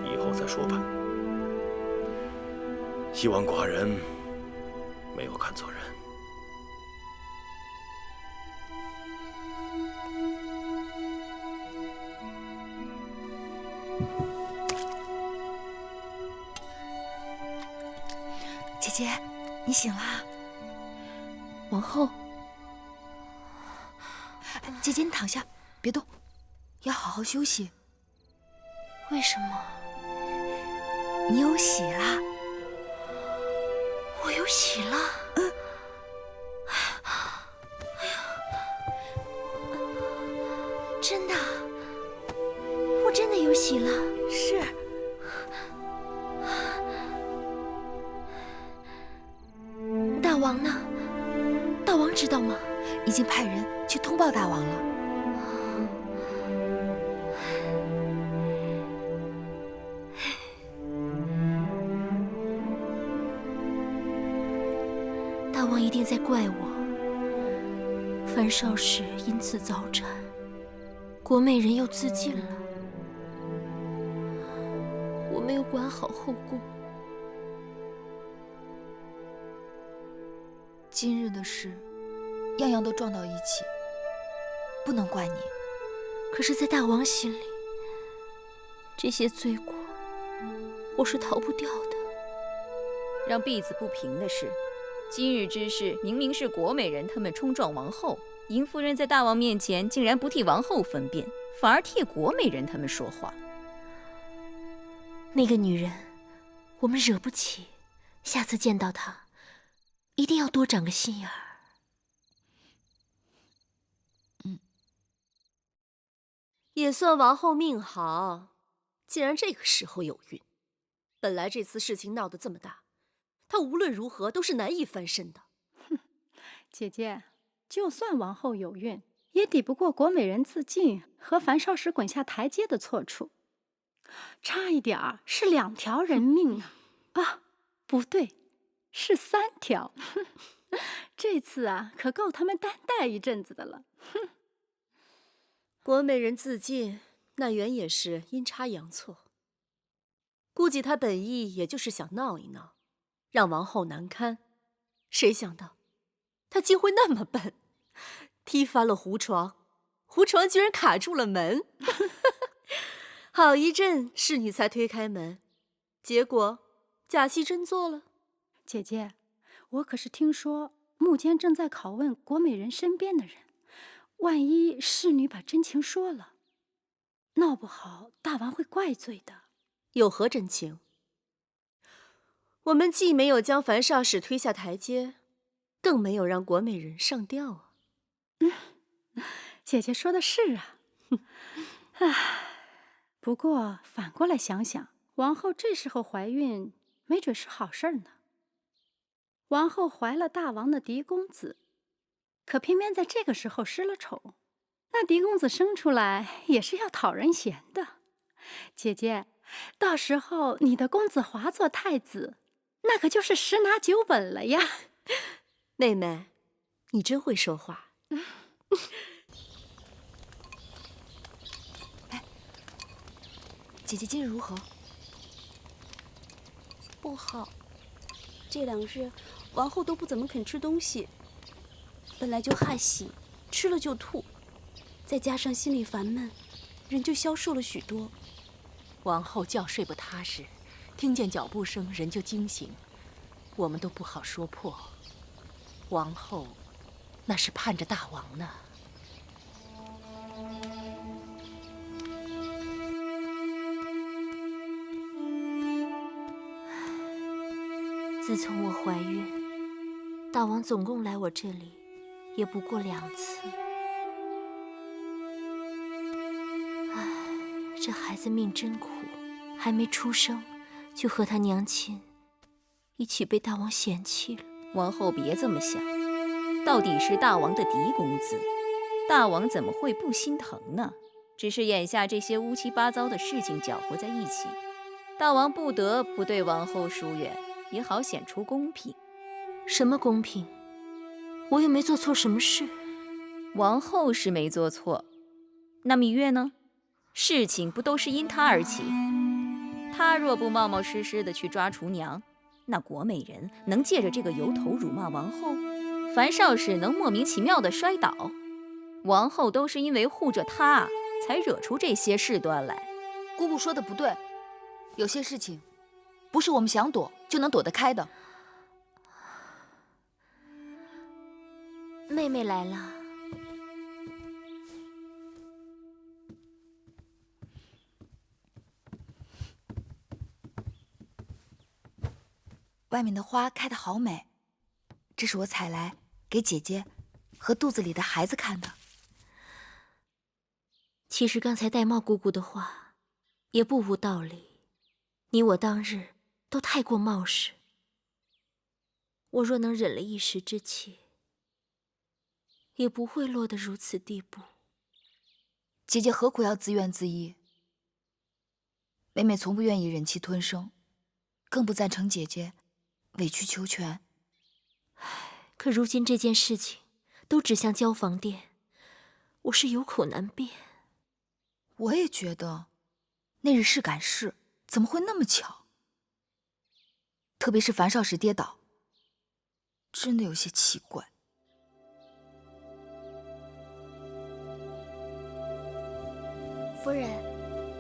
以后再说吧。希望寡人没有看错人。姐姐，你醒啦？王后，姐姐你躺下，别动，要好好休息。为什么？你有喜啦！我有喜了。哎呀，真的，我真的有喜了。是。大王呢？大王知道吗？已经派人去通报大王了。大王一定在怪我，樊少时因此早产，国美人又自尽了，我没有管好后宫。今日的事，样样都撞到一起，不能怪你。可是，在大王心里，这些罪过，我是逃不掉的。让婢子不平的是，今日之事明明是国美人他们冲撞王后，尹夫人在大王面前竟然不替王后分辨，反而替国美人他们说话。那个女人，我们惹不起，下次见到她，一定要多长个心眼儿。也算王后命好，竟然这个时候有孕。本来这次事情闹得这么大，她无论如何都是难以翻身的。哼，姐姐，就算王后有孕，也抵不过国美人自尽和樊少时滚下台阶的错处，差一点儿是2条人命啊！啊，不对，是3条。这次啊，可够他们担待一阵子的了。哼，国美人自尽，那原也是阴差阳错。估计他本意也就是想闹一闹，让王后难堪。谁想到，他竟会那么笨，踢翻了胡床，胡床居然卡住了门。好一阵侍女才推开门，结果假戏真做了。姐姐，我可是听说幕间正在拷问国美人身边的人，万一侍女把真情说了，闹不好大王会怪罪的。有何真情？我们既没有将樊少使推下台阶，更没有让国美人上吊啊。姐姐说的是啊。唉，不过反过来想想，王后这时候怀孕，没准是好事呢。王后怀了大王的嫡公子，可偏偏在这个时候失了宠，那嫡公子生出来也是要讨人嫌的。姐姐，到时候你的公子华做太子，那可就是十拿九稳了呀。妹妹，你真会说话。姐姐今日如何？不好，这2日王后都不怎么肯吃东西，本来就害喜，吃了就吐，再加上心里烦闷，人就消瘦了许多。王后觉睡不踏实，听见脚步声人就惊醒，我们都不好说破。王后那是盼着大王呢。自从我怀孕，大王总共来我这里也不过2次。唉，这孩子命真苦，还没出生就和他娘亲一起被大王嫌弃了。王后别这么想，到底是大王的嫡公子，大王怎么会不心疼呢？只是眼下这些乌七八糟的事情搅和在一起，大王不得不对王后疏远，也好显出公平。什么公平？我又没做错什么事。王后是没做错，那芈月呢？事情不都是因她而起？她若不冒冒失失的去抓厨娘，那国美人能借着这个由头辱骂王后，樊少使能莫名其妙的摔倒，王后都是因为护着她才惹出这些事端来。姑姑说的不对，有些事情不是我们想躲就能躲得开的。妹妹来了。外面的花开得好美，这是我采来给姐姐和肚子里的孩子看的。其实刚才玳瑁姑姑的话也不无道理，你我当日都太过冒失。我若能忍了一时之气，也不会落得如此地步。姐姐何苦要自怨自艾？妹妹从不愿意忍气吞声，更不赞成姐姐委曲求全。可如今这件事情都指向交房殿，我是有口难辩。我也觉得那日是赶事，怎么会那么巧？特别是樊少使跌倒，真的有些奇怪。夫人，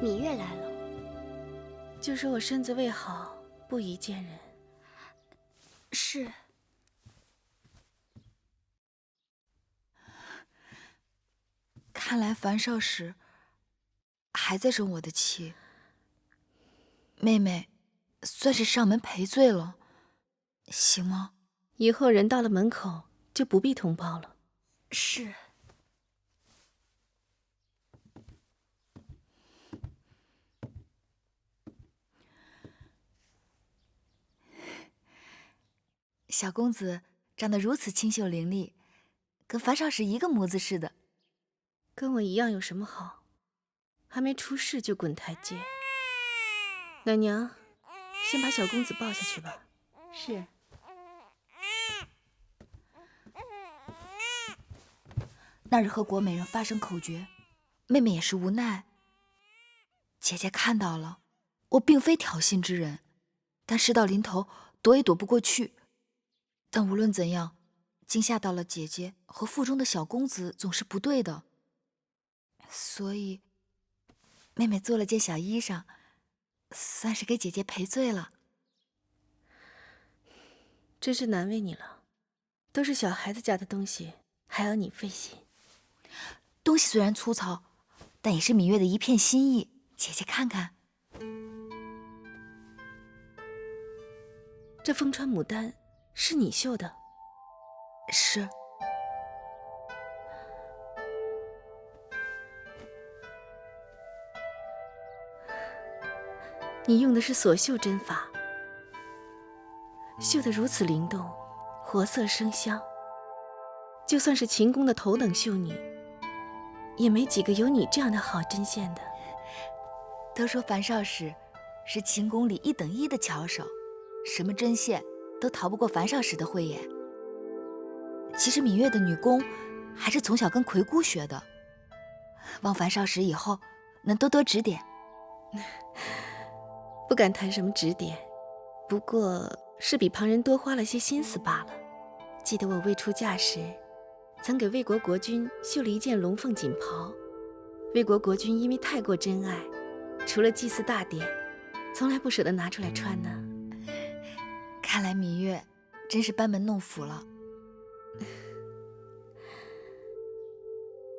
芈月来了，就说我身子未好，不宜见人。是。看来樊少使还在生我的气，妹妹算是上门赔罪了，行吗？以后人到了门口就不必通报了。是。小公子长得如此清秀伶俐，跟樊少使一个模子似的。跟我一样有什么好？还没出世就滚台阶。奶娘，先把小公子抱下去吧。是。那日和国美人发生口角，妹妹也是无奈。姐姐看到了，我并非挑衅之人，但事到临头，躲也躲不过去。但无论怎样，惊吓到了姐姐和腹中的小公子，总是不对的。所以，妹妹做了件小衣裳，算是给姐姐赔罪了。真是难为你了，都是小孩子家的东西，还要你费心。东西虽然粗糙，但也是芈月的一片心意，姐姐看看。这风川牡丹是你绣的？是。你用的是锁绣针法，绣得如此灵动，活色生香。就算是秦宫的头等绣女，也没几个有你这样的好针线的。都说樊少使是秦宫里1等1的巧手，什么针线都逃不过樊少使的慧眼。其实芈月的女工还是从小跟魁姑学的，望樊少使以后能多多指点。不敢谈什么指点，不过是比旁人多花了些心思罢了。记得我未出嫁时，曾给魏国国君绣了一件龙凤锦袍，魏国国君因为太过珍爱，除了祭祀大典，从来不舍得拿出来穿呢。看来芈月真是班门弄斧了。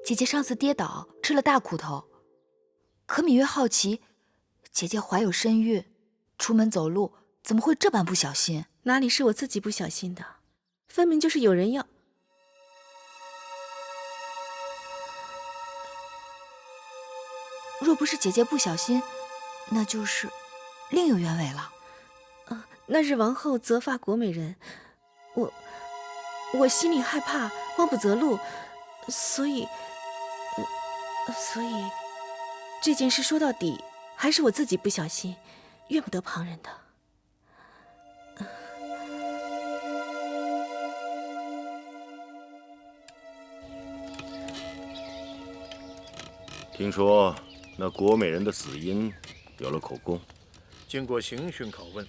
姐姐上次跌倒吃了大苦头，可芈月好奇，姐姐怀有身孕，出门走路怎么会这般不小心？哪里是我自己不小心的，分明就是有人要。若不是姐姐不小心，那就是另有原委了。那日王后责罚国美人，我心里害怕，慌不择路，所以这件事说到底还是我自己不小心，怨不得旁人的。听说那国美人的死因有了口供，经过刑讯拷问，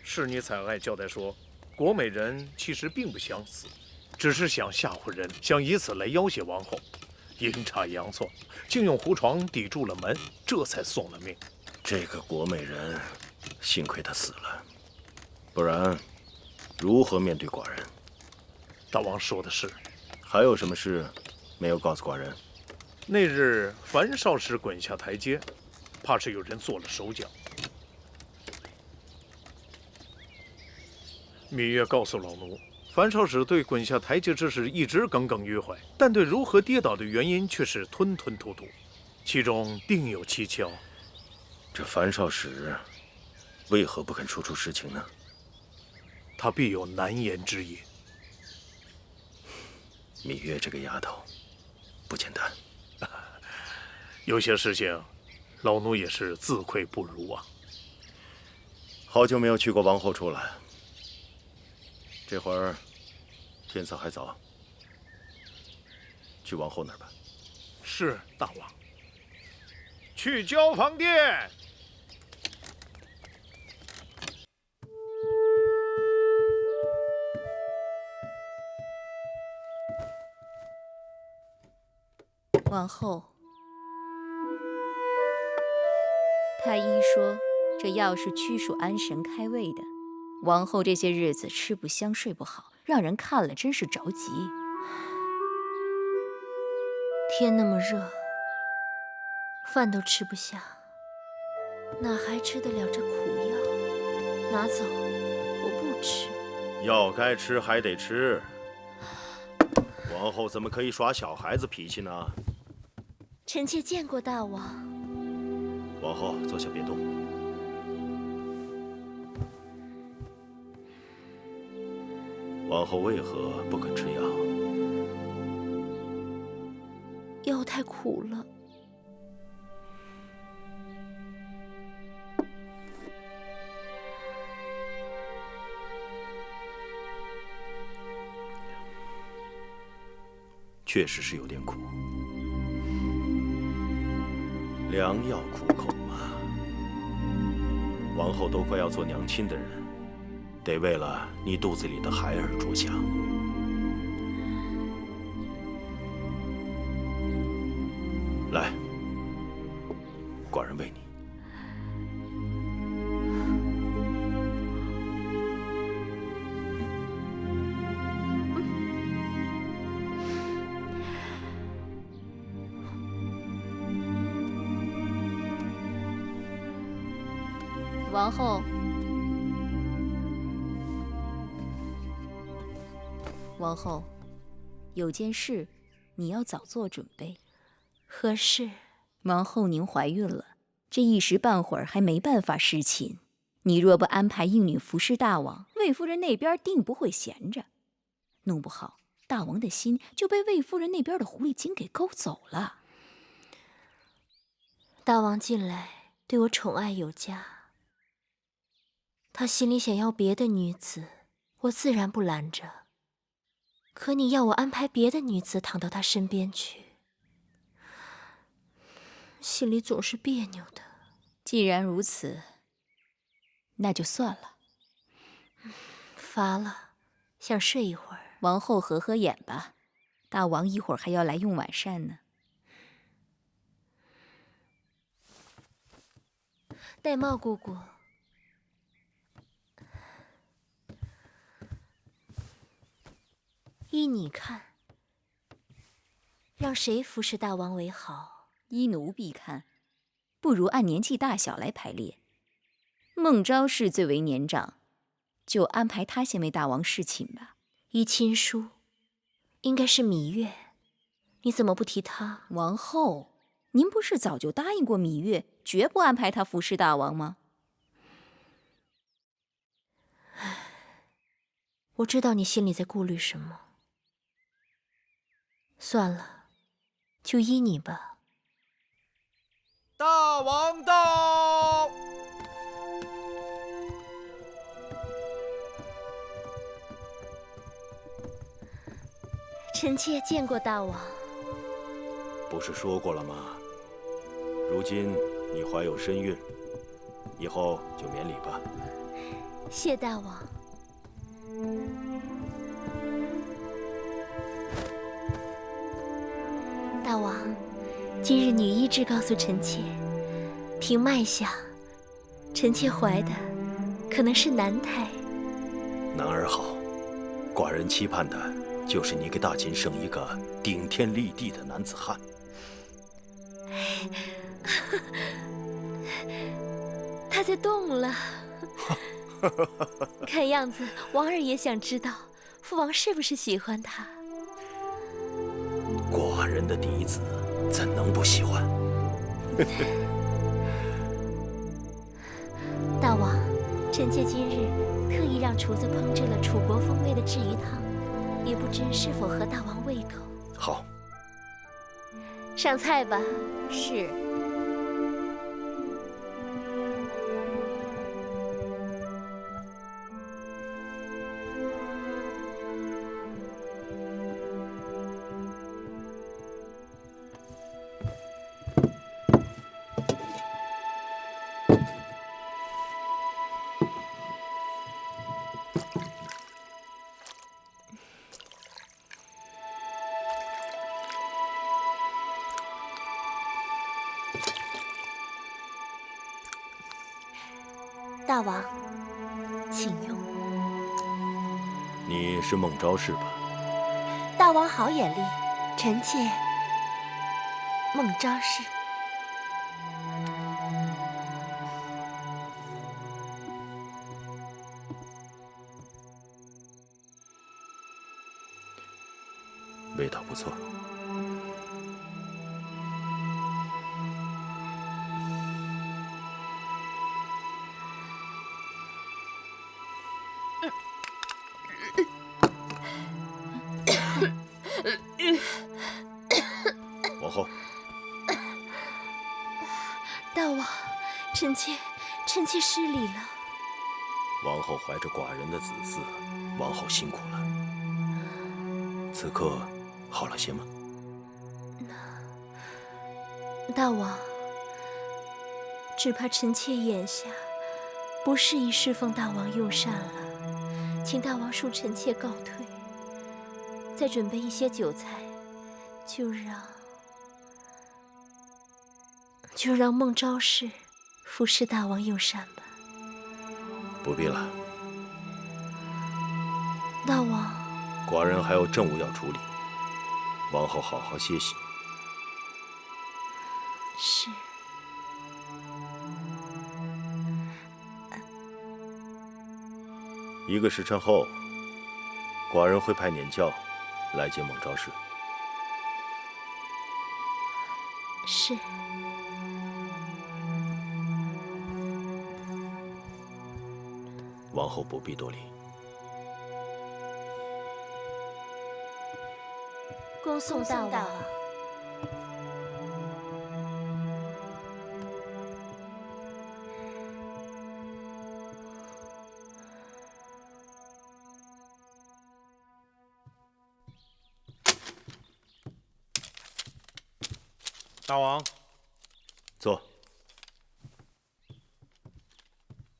侍女采爱交代说，国美人其实并不想死，只是想吓唬人，想以此来要挟王后。阴差阳错，竟用胡床抵住了门，这才送了命。这个国美人，幸亏她死了，不然如何面对寡人？大王说的是。还有什么事没有告诉寡人？那日樊少使滚下台阶，怕是有人做了手脚。芈月告诉老奴，樊少使对滚下台阶之事一直耿耿于怀，但对如何跌倒的原因却是吞吞吐吐，其中定有蹊跷。这樊少使为何不肯说出实情呢？他必有难言之隐。芈月这个丫头不简单，有些事情老奴也是自愧不如啊。好久没有去过王后处了，这会儿天色还早，去王后那儿吧。是，大王。去交房殿。王后，太医说这药是驱暑安神开胃的。王后这些日子吃不香睡不好，让人看了真是着急。天那么热，饭都吃不下，哪还吃得了这苦药？拿走，我不吃。药该吃还得吃，王后怎么可以耍小孩子脾气呢？臣妾见过大王。王后坐下别动。王后为何不肯吃药？药太苦了。确实是有点苦。良药苦口嘛。王后都快要做娘亲的人，得为了你肚子里的孩儿着想。来，寡人喂你。王后，王后，有件事你要早做准备。何事？王后您怀孕了，这一时半会儿还没办法侍寝。你若不安排应女服侍大王，魏夫人那边定不会闲着。弄不好，大王的心就被魏夫人那边的狐狸精给勾走了。大王近来对我宠爱有加，他心里想要别的女子，我自然不拦着。可你要我安排别的女子躺到他身边去，心里总是别扭的。既然如此，那就算了。乏了，想睡一会儿。王后合合眼吧，大王一会儿还要来用晚膳呢。玳瑁姑姑，依你看，让谁服侍大王为好？依奴婢看，不如按年纪大小来排列。孟昭氏最为年长，就安排她先为大王侍寝吧。依亲疏，应该是芈月，你怎么不提她？王后，您不是早就答应过芈月，绝不安排她服侍大王吗？我知道你心里在顾虑什么。算了，就依你吧。大王到！臣妾见过大王。不是说过了吗？如今你怀有身孕，以后就免礼吧。谢大王。大王，今日女医治告诉臣妾，凭脉象，臣妾怀的可能是男胎。男儿好，寡人期盼的就是你给大秦生一个顶天立地的男子汉。他在动了。看样子，王儿也想知道父王是不是喜欢他。寡人的嫡子怎能不喜欢？大王，臣妾今日特意让厨子烹制了楚国风味的鲫鱼汤，也不知是否合大王胃口。好，上菜吧。是。大王，请用。你是孟昭氏吧？大王好眼力，臣妾孟昭氏。味道不错。王后，大王，臣妾失礼了。王后怀着寡人的子嗣，王后辛苦了。此刻好了些吗？大王，只怕臣妾眼下不适宜侍奉大王用膳了，请大王恕臣妾告退，再准备一些酒菜，就让孟昭氏服侍大王用膳吧。不必了，大王。寡人还有政务要处理，王后好好歇息。是。1个时辰后，寡人会派辇轿来接孟昭氏。是。王后不必多礼。恭送大王。大王，坐。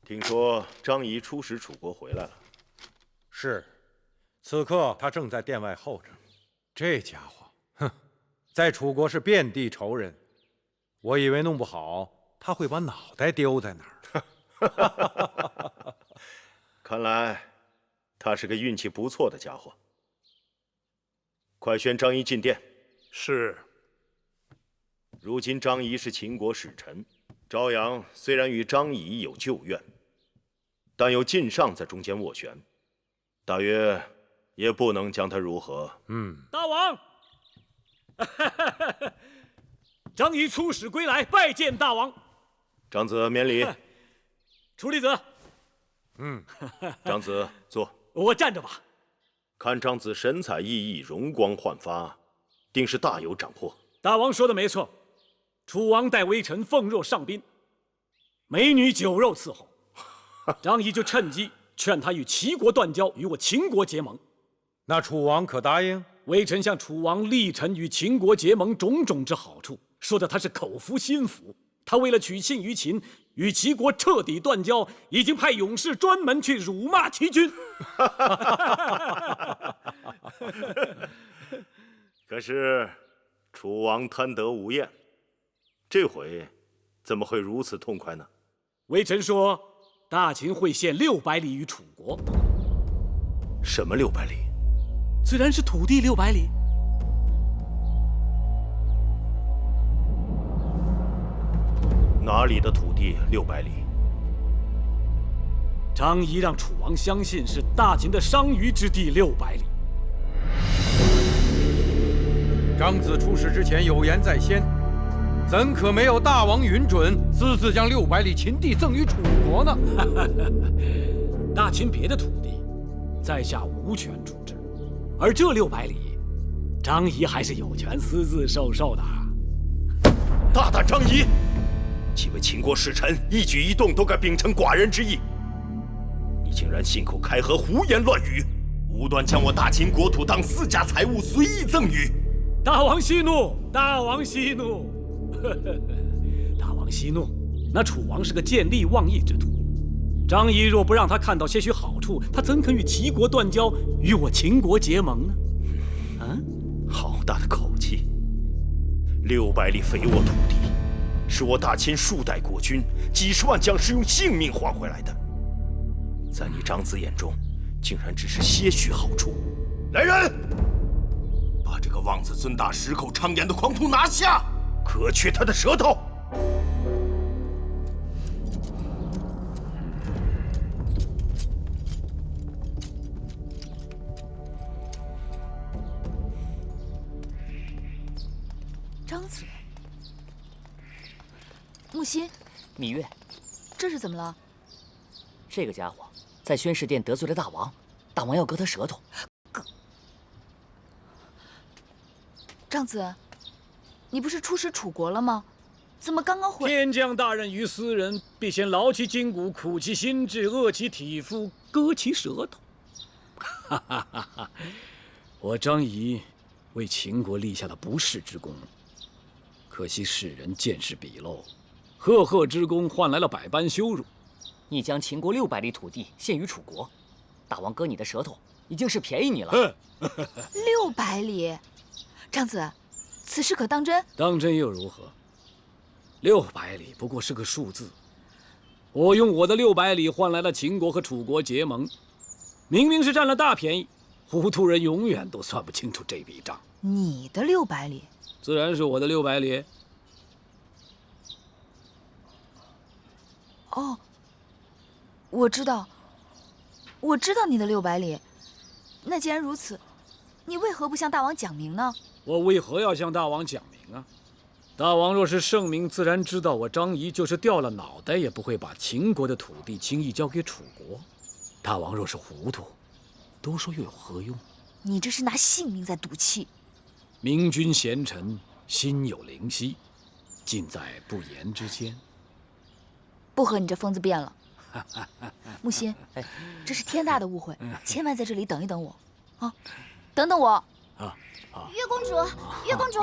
听说张仪出使楚国回来了。是，此刻他正在殿外候着。这家伙，哼，在楚国是遍地仇人。我以为弄不好他会把脑袋丢在那儿。看来他是个运气不错的家伙。快宣张仪进殿。是。如今张仪是秦国使臣，昭阳虽然与张仪有旧怨，但有晋上在中间斡旋，大约也不能将他如何。大王，张仪出使归来，拜见大王。长子免礼。楚离子。长子坐。我站着吧。看长子神采奕奕，容光焕发，定是大有斩获。大王说的没错，楚王待微臣奉若上宾，美女酒肉伺候。张仪就趁机劝他与齐国断交，与我秦国结盟。那楚王可答应？微臣向楚王力陈与秦国结盟种种之好处，说的他是口服心服。他为了取信于秦，与齐国彻底断交，已经派勇士专门去辱骂齐军。可是楚王贪得无厌，这回怎么会如此痛快呢？微臣说，大秦会献600里于楚国。什么600里？自然是土地600里。哪里的土地600里？张仪让楚王相信是大秦的商於之地600里。张子出使之前有言在先，怎可没有大王允准，私自将600里秦地赠与楚国呢？大秦别的土地，在下无权处置，而这600里，张仪还是有权私自授受的。大胆张仪！几位秦国使臣一举一动都该秉承寡人之意，你竟然信口开河，胡言乱语，无端将我大秦国土当私家财物随意赠与。大王息怒，大王息怒，大王息怒。那楚王是个见利忘义之徒，张仪若不让他看到些许好处，他怎肯与齐国断交，与我秦国结盟呢？好大的口气！600里肥沃土地，是我大秦数代国君、几十万将士用性命换回来的，在你长子眼中，竟然只是些许好处。来人，把这个妄自尊大、矢口昌言的狂徒拿下，割去他的舌头！张子，木心，芈月，这是怎么了？这个家伙在宣誓殿得罪了大王，大王要割他舌头。张子，你不是出使楚国了吗？怎么刚刚回？天将大任于斯人，必先劳其筋骨，苦其心志，饿其体肤，割其舌头。哈哈哈哈！我张仪为秦国立下了不世之功，可惜世人见识鄙陋，赫赫之功换来了百般羞辱。你将秦国600里土地献于楚国，大王割你的舌头，已经是便宜你了。600里，长子，此事可当真？当真又如何？600里不过是个数字。我用我的600里换来了秦国和楚国结盟，明明是占了大便宜，糊涂人永远都算不清楚这笔账。你的600里，自然是我的600里。哦，我知道你的600里。那既然如此，你为何不向大王讲明呢？我为何要向大王讲明啊？大王若是圣明，自然知道我张仪就是掉了脑袋也不会把秦国的土地轻易交给楚国。大王若是糊涂，多说又有何用？你这是拿性命在赌气。明君贤臣，心有灵犀，尽在不言之间。不和你这疯子辩了。木心，这是天大的误会，千万在这里等一等我，啊，等等我。月公主，月公主。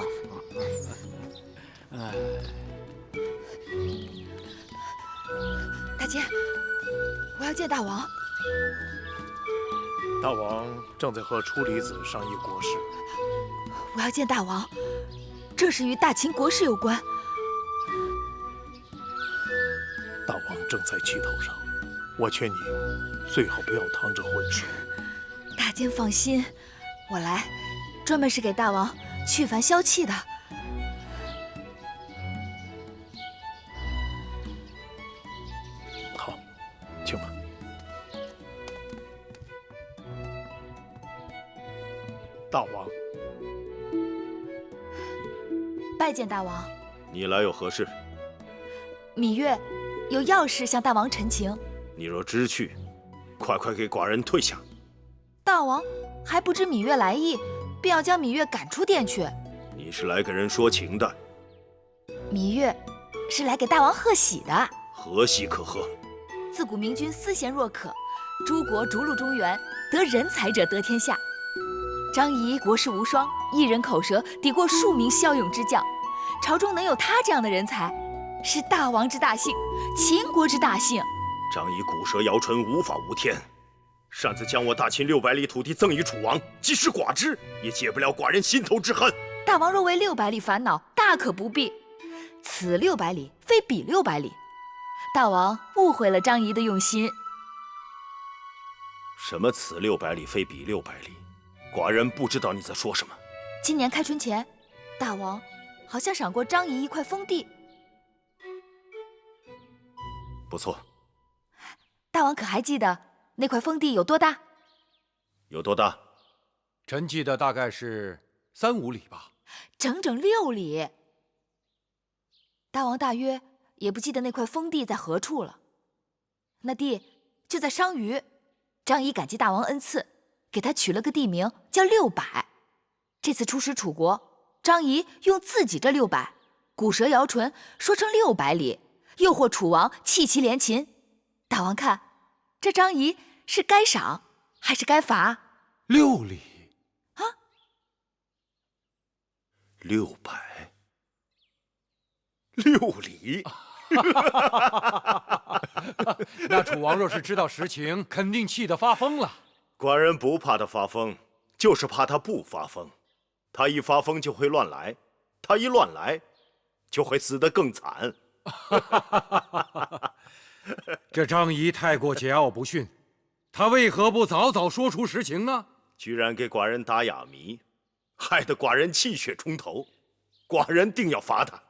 大姐，我要见大王。大王正在和处理子商议国事。我要见大王，这事与大秦国事有关。大王正在气头上，我劝你最好不要趟着浑水。大监放心，我来专门是给大王去烦消气的。好，请吧。大王，拜见大王。你来有何事？芈月有要事向大王陈情。你若知趣，快给寡人退下。大王还不知芈月来意，便要将芈月赶出殿去。你是来给人说情的？芈月是来给大王贺喜的。何喜可贺？自古明君思贤若渴，诸国逐鹿中原，得人才者得天下。张仪国士无双，一人口舌抵过数名骁勇之将，朝中能有他这样的人才，是大王之大幸，秦国之大幸。张仪骨舌摇唇，无法无天，擅自将我大秦600里土地赠与楚王，即使寡之，也解不了寡人心头之恨。大王若为600里烦恼，大可不必。此600里非彼600里，大王误会了张仪的用心。什么此600里非彼600里？寡人不知道你在说什么。今年开春前，大王好像赏过张仪一块封地。不错。大王可还记得那块封地有多大？有多大？臣记得大概是3、5里吧。整整6里。大王大约也不记得那块封地在何处了。那地就在商於。张仪感激大王恩赐，给他取了个地名叫600。这次出使楚国，张仪用自己这600，骨舌摇唇说成600里，诱惑楚王弃其连秦。大王看，这张仪是该赏还是该罚？6里啊！600，6里。那楚王若是知道实情，肯定气得发疯了。寡人不怕他发疯，就是怕他不发疯。他一发疯就会乱来，他一乱来，就会死得更惨。这张仪太过桀骜不驯，他为何不早早说出实情呢？居然给寡人打哑谜，害得寡人气血冲头。寡人定要罚他。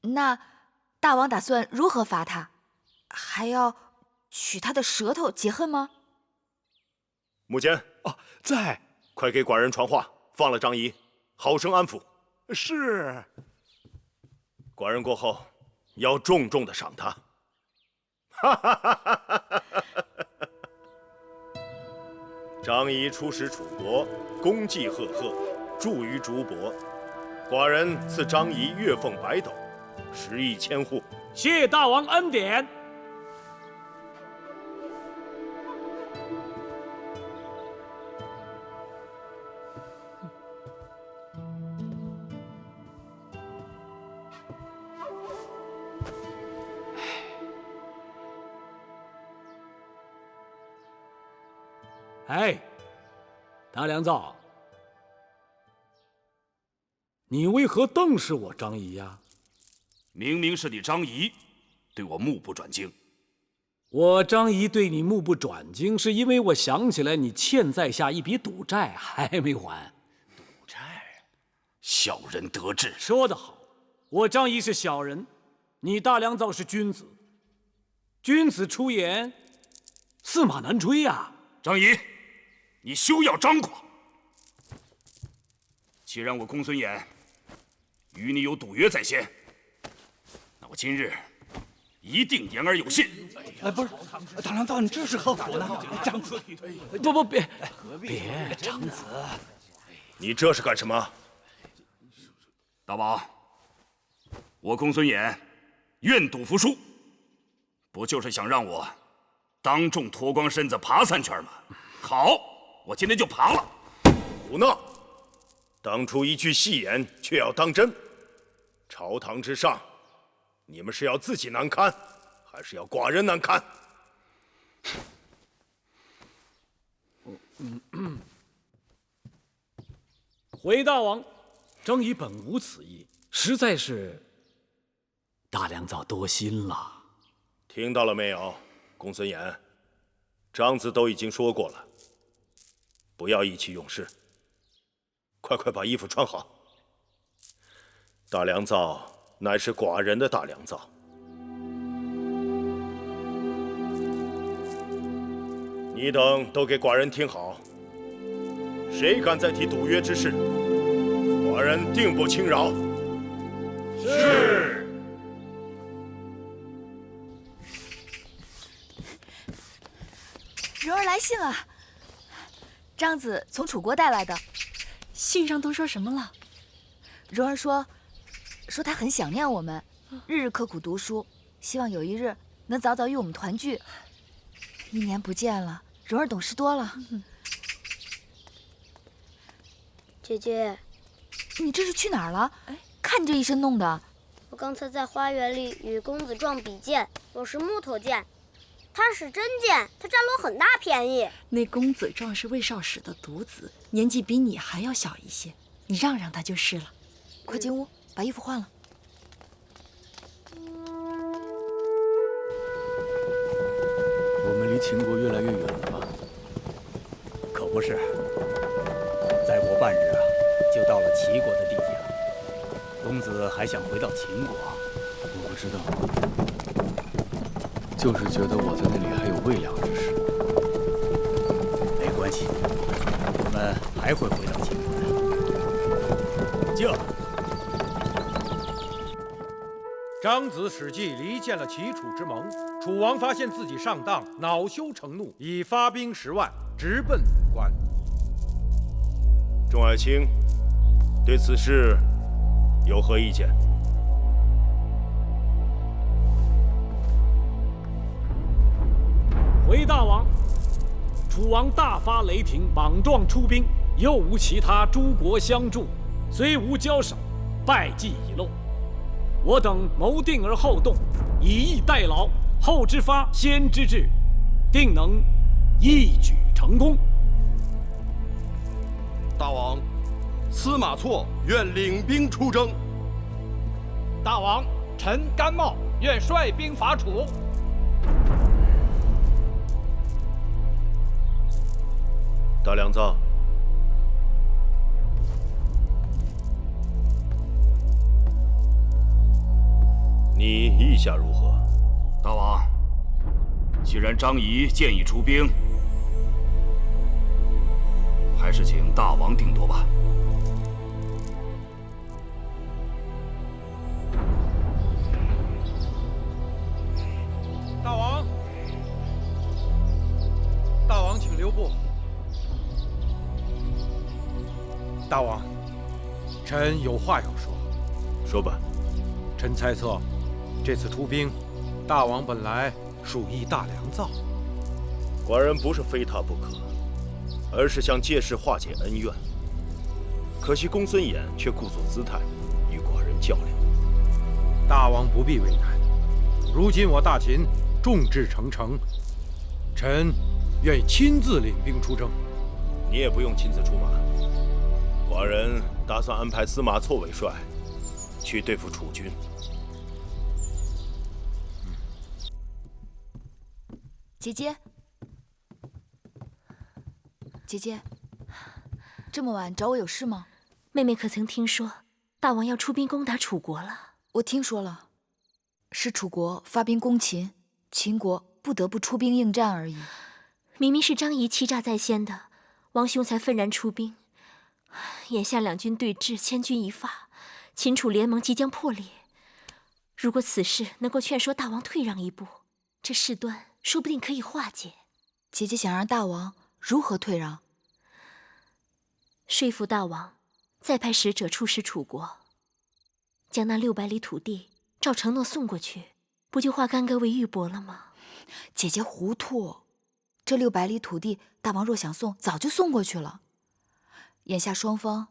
那大王打算如何罚他？还要取他的舌头解恨吗？木坚在，快给寡人传话，放了张仪，好生安抚。是。寡人过后要重重的赏他。张仪出使楚国，功绩赫赫，著于竹帛。寡人赐张仪月俸100斗，10亿千户。谢大王恩典。哎，大良造，你为何瞪视我张仪呀？明明是你张仪对我目不转睛。我张仪对你目不转睛，是因为我想起来你欠在下一笔赌债还没还。赌债，小人得志。说得好，我张仪是小人，你大良造是君子。君子出言，驷马难追呀。张仪，你休要张狂。既然我公孙衍与你有赌约在先，那我今日一定言而有信。不是，大良造，你这是何苦呢？张子，别，张子，你这是干什么？大王，我公孙衍愿赌服输，不就是想让我当众脱光身子爬3圈吗？好，我今天就爬了。胡闹！当初一句戏言，却要当真。朝堂之上，你们是要自己难堪，还是要寡人难堪？回大王，张仪本无此意，实在是大良造多心了。听到了没有，公孙衍？张子都已经说过了，不要意气用事。快把衣服穿好。大良造乃是寡人的大良造，你等都给寡人听好，谁敢再提赌约之事，寡人定不轻饶。是。蓉儿来信了，张子从楚国带来的。信上都说什么了？蓉儿说她很想念我们，日日刻苦读书，希望有一日能早早与我们团聚。1年不见了，蓉儿懂事多了。姐姐，你这是去哪儿了？看你这一身弄的。我刚才在花园里与公子撞比剑，我是木头剑，他是真剑，他占了我很大便宜。那公子壮是魏少使的独子，年纪比你还要小一些，你让让他就是了。快进屋，把衣服换了。我们离秦国越来越远了吧？可不是，再过半日啊，就到了齐国的地界了。公子还想回到秦国？我不知道，就是觉得我在那里还有未了之事。没关系，我们还会回到秦国的。就。张子使计离间了齐楚之盟，楚王发现自己上当，恼羞成怒，已发兵10万，直奔武关。众爱卿，对此事有何意见？回大王，楚王大发雷霆，莽撞出兵，又无其他诸国相助，虽无交手，败绩已露。我等谋定而后动，以逸待劳，后之发，先之至，定能一举成功。大王，司马错愿领兵出征。大王，臣甘茂愿率兵伐楚。大良造，你意下如何？大王，既然张仪建议出兵，还是请大王定夺吧。大王，大王，请留步。大王，臣有话要说。说吧。臣猜测，这次出兵，大王本来属意大良造。寡人不是非他不可，而是想借势化解恩怨。可惜公孙衍却故作姿态，与寡人较量。大王不必为难，如今我大秦众志成城，臣愿意亲自领兵出征。你也不用亲自出马，寡人打算安排司马错为帅，去对付楚军。姐姐，姐姐，这么晚找我有事吗？妹妹可曾听说大王要出兵攻打楚国了？我听说了，是楚国发兵攻秦，秦国不得不出兵应战而已。明明是张仪欺诈在先的，王兄才愤然出兵。眼下两军对峙，千钧一发，秦楚联盟即将破裂。如果此事能够劝说大王退让一步，这事端说不定可以化解。姐姐想让大王如何退让？说服大王再派使者出使楚国，将那600里土地照承诺送过去，不就化干戈为玉帛了吗？姐姐糊涂，这600里土地，大王若想送，早就送过去了。眼下双方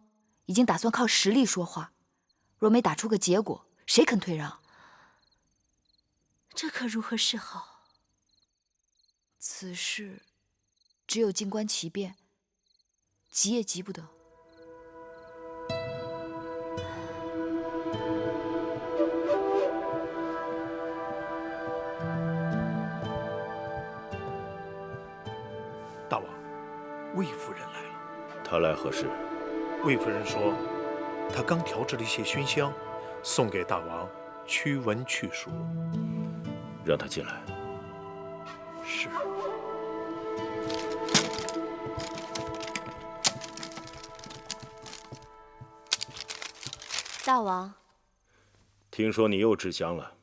已经打算靠实力说话，若没打出个结果，谁肯退让？这可如何是好？此事只有静观其变，急也急不得。大王，魏夫人来了。她来何事？魏夫人说，她刚调制了一些熏香，送给大王驱蚊去暑。让她进来。是。大王，听说你又制香了。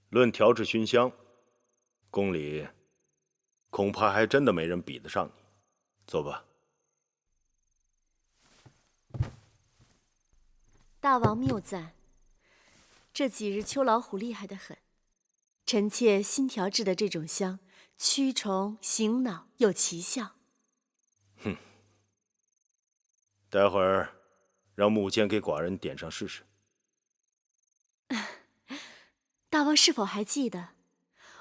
论调制熏香，宫里恐怕还真的没人比得上你。走吧。大王谬赞。这几日秋老虎厉害得很，臣妾新调制的这种香，驱虫醒脑，有奇效。哼，待会儿让木剑给寡人点上试试。大王是否还记得，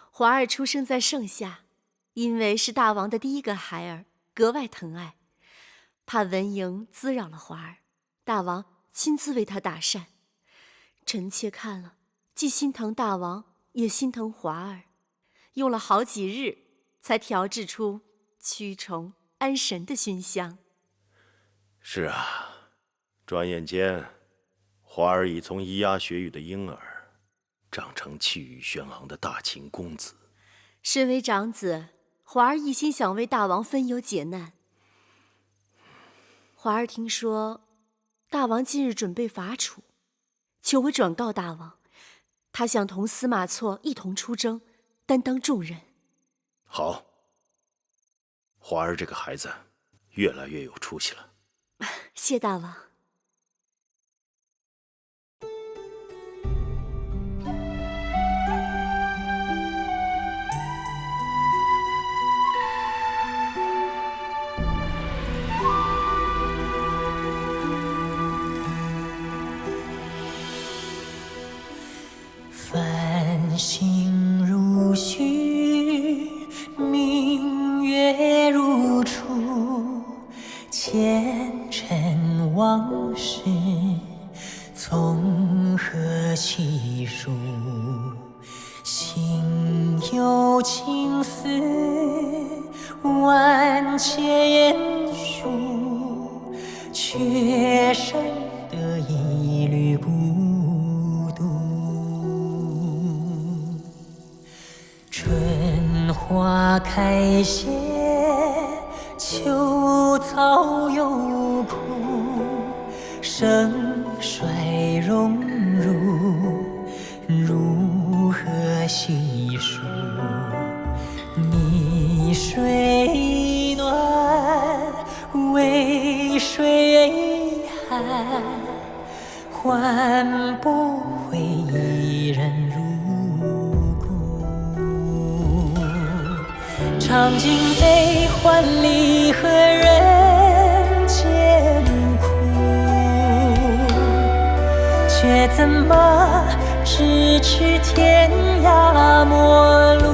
华儿出生在盛夏，因为是大王的第一个孩儿，格外疼爱，怕蚊蝇滋扰了华儿，大王亲自为他打扇。臣妾看了，既心疼大王，也心疼华儿，用了好几日，才调制出驱虫安神的熏香。是啊，转眼间，华儿已从咿呀学语的婴儿，长成气宇轩昂的大秦公子。身为长子，华儿一心想为大王分忧解难。华儿听说，大王近日准备伐楚，求我转告大王，他想同司马错一同出征，担当重任。好，华儿这个孩子越来越有出息了。谢大王。繁星如许，明月如初，前尘往事从何起数？心有情丝万千束，却生得一缕孤独。春花开谢，秋草又枯，盛衰荣辱，如何细数？泥水暖，为谁寒？换不回一人如故。尝尽悲欢离合人间苦，却怎么咫尺天涯陌路？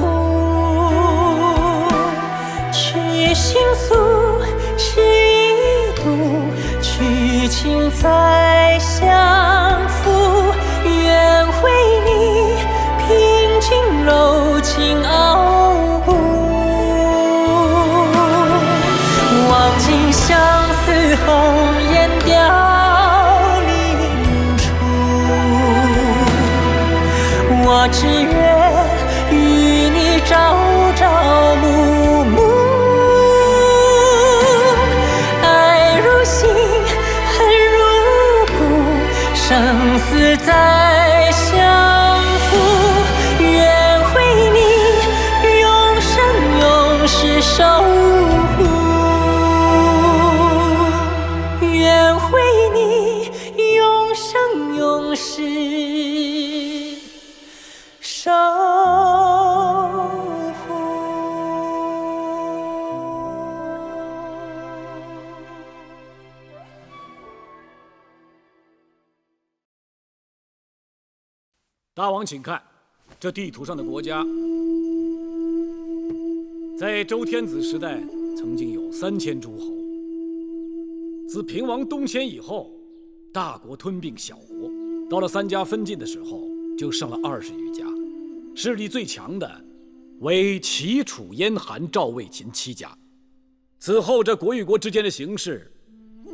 心再相负，愿为你平静柔情傲骨。望尽相思红颜凋零处，我只愿与你朝朝暮暮，爱如心，恨如骨，生死再相负，愿为你永生永世守护，愿为你永生永世守护。大王，请看，这地图上的国家，在周天子时代曾经有3000诸侯。自平王东迁以后，大国吞并小国，到了3家分晋的时候，就剩了20余家。势力最强的为齐、楚、燕、韩、赵、魏、秦7家。此后，这国与国之间的形势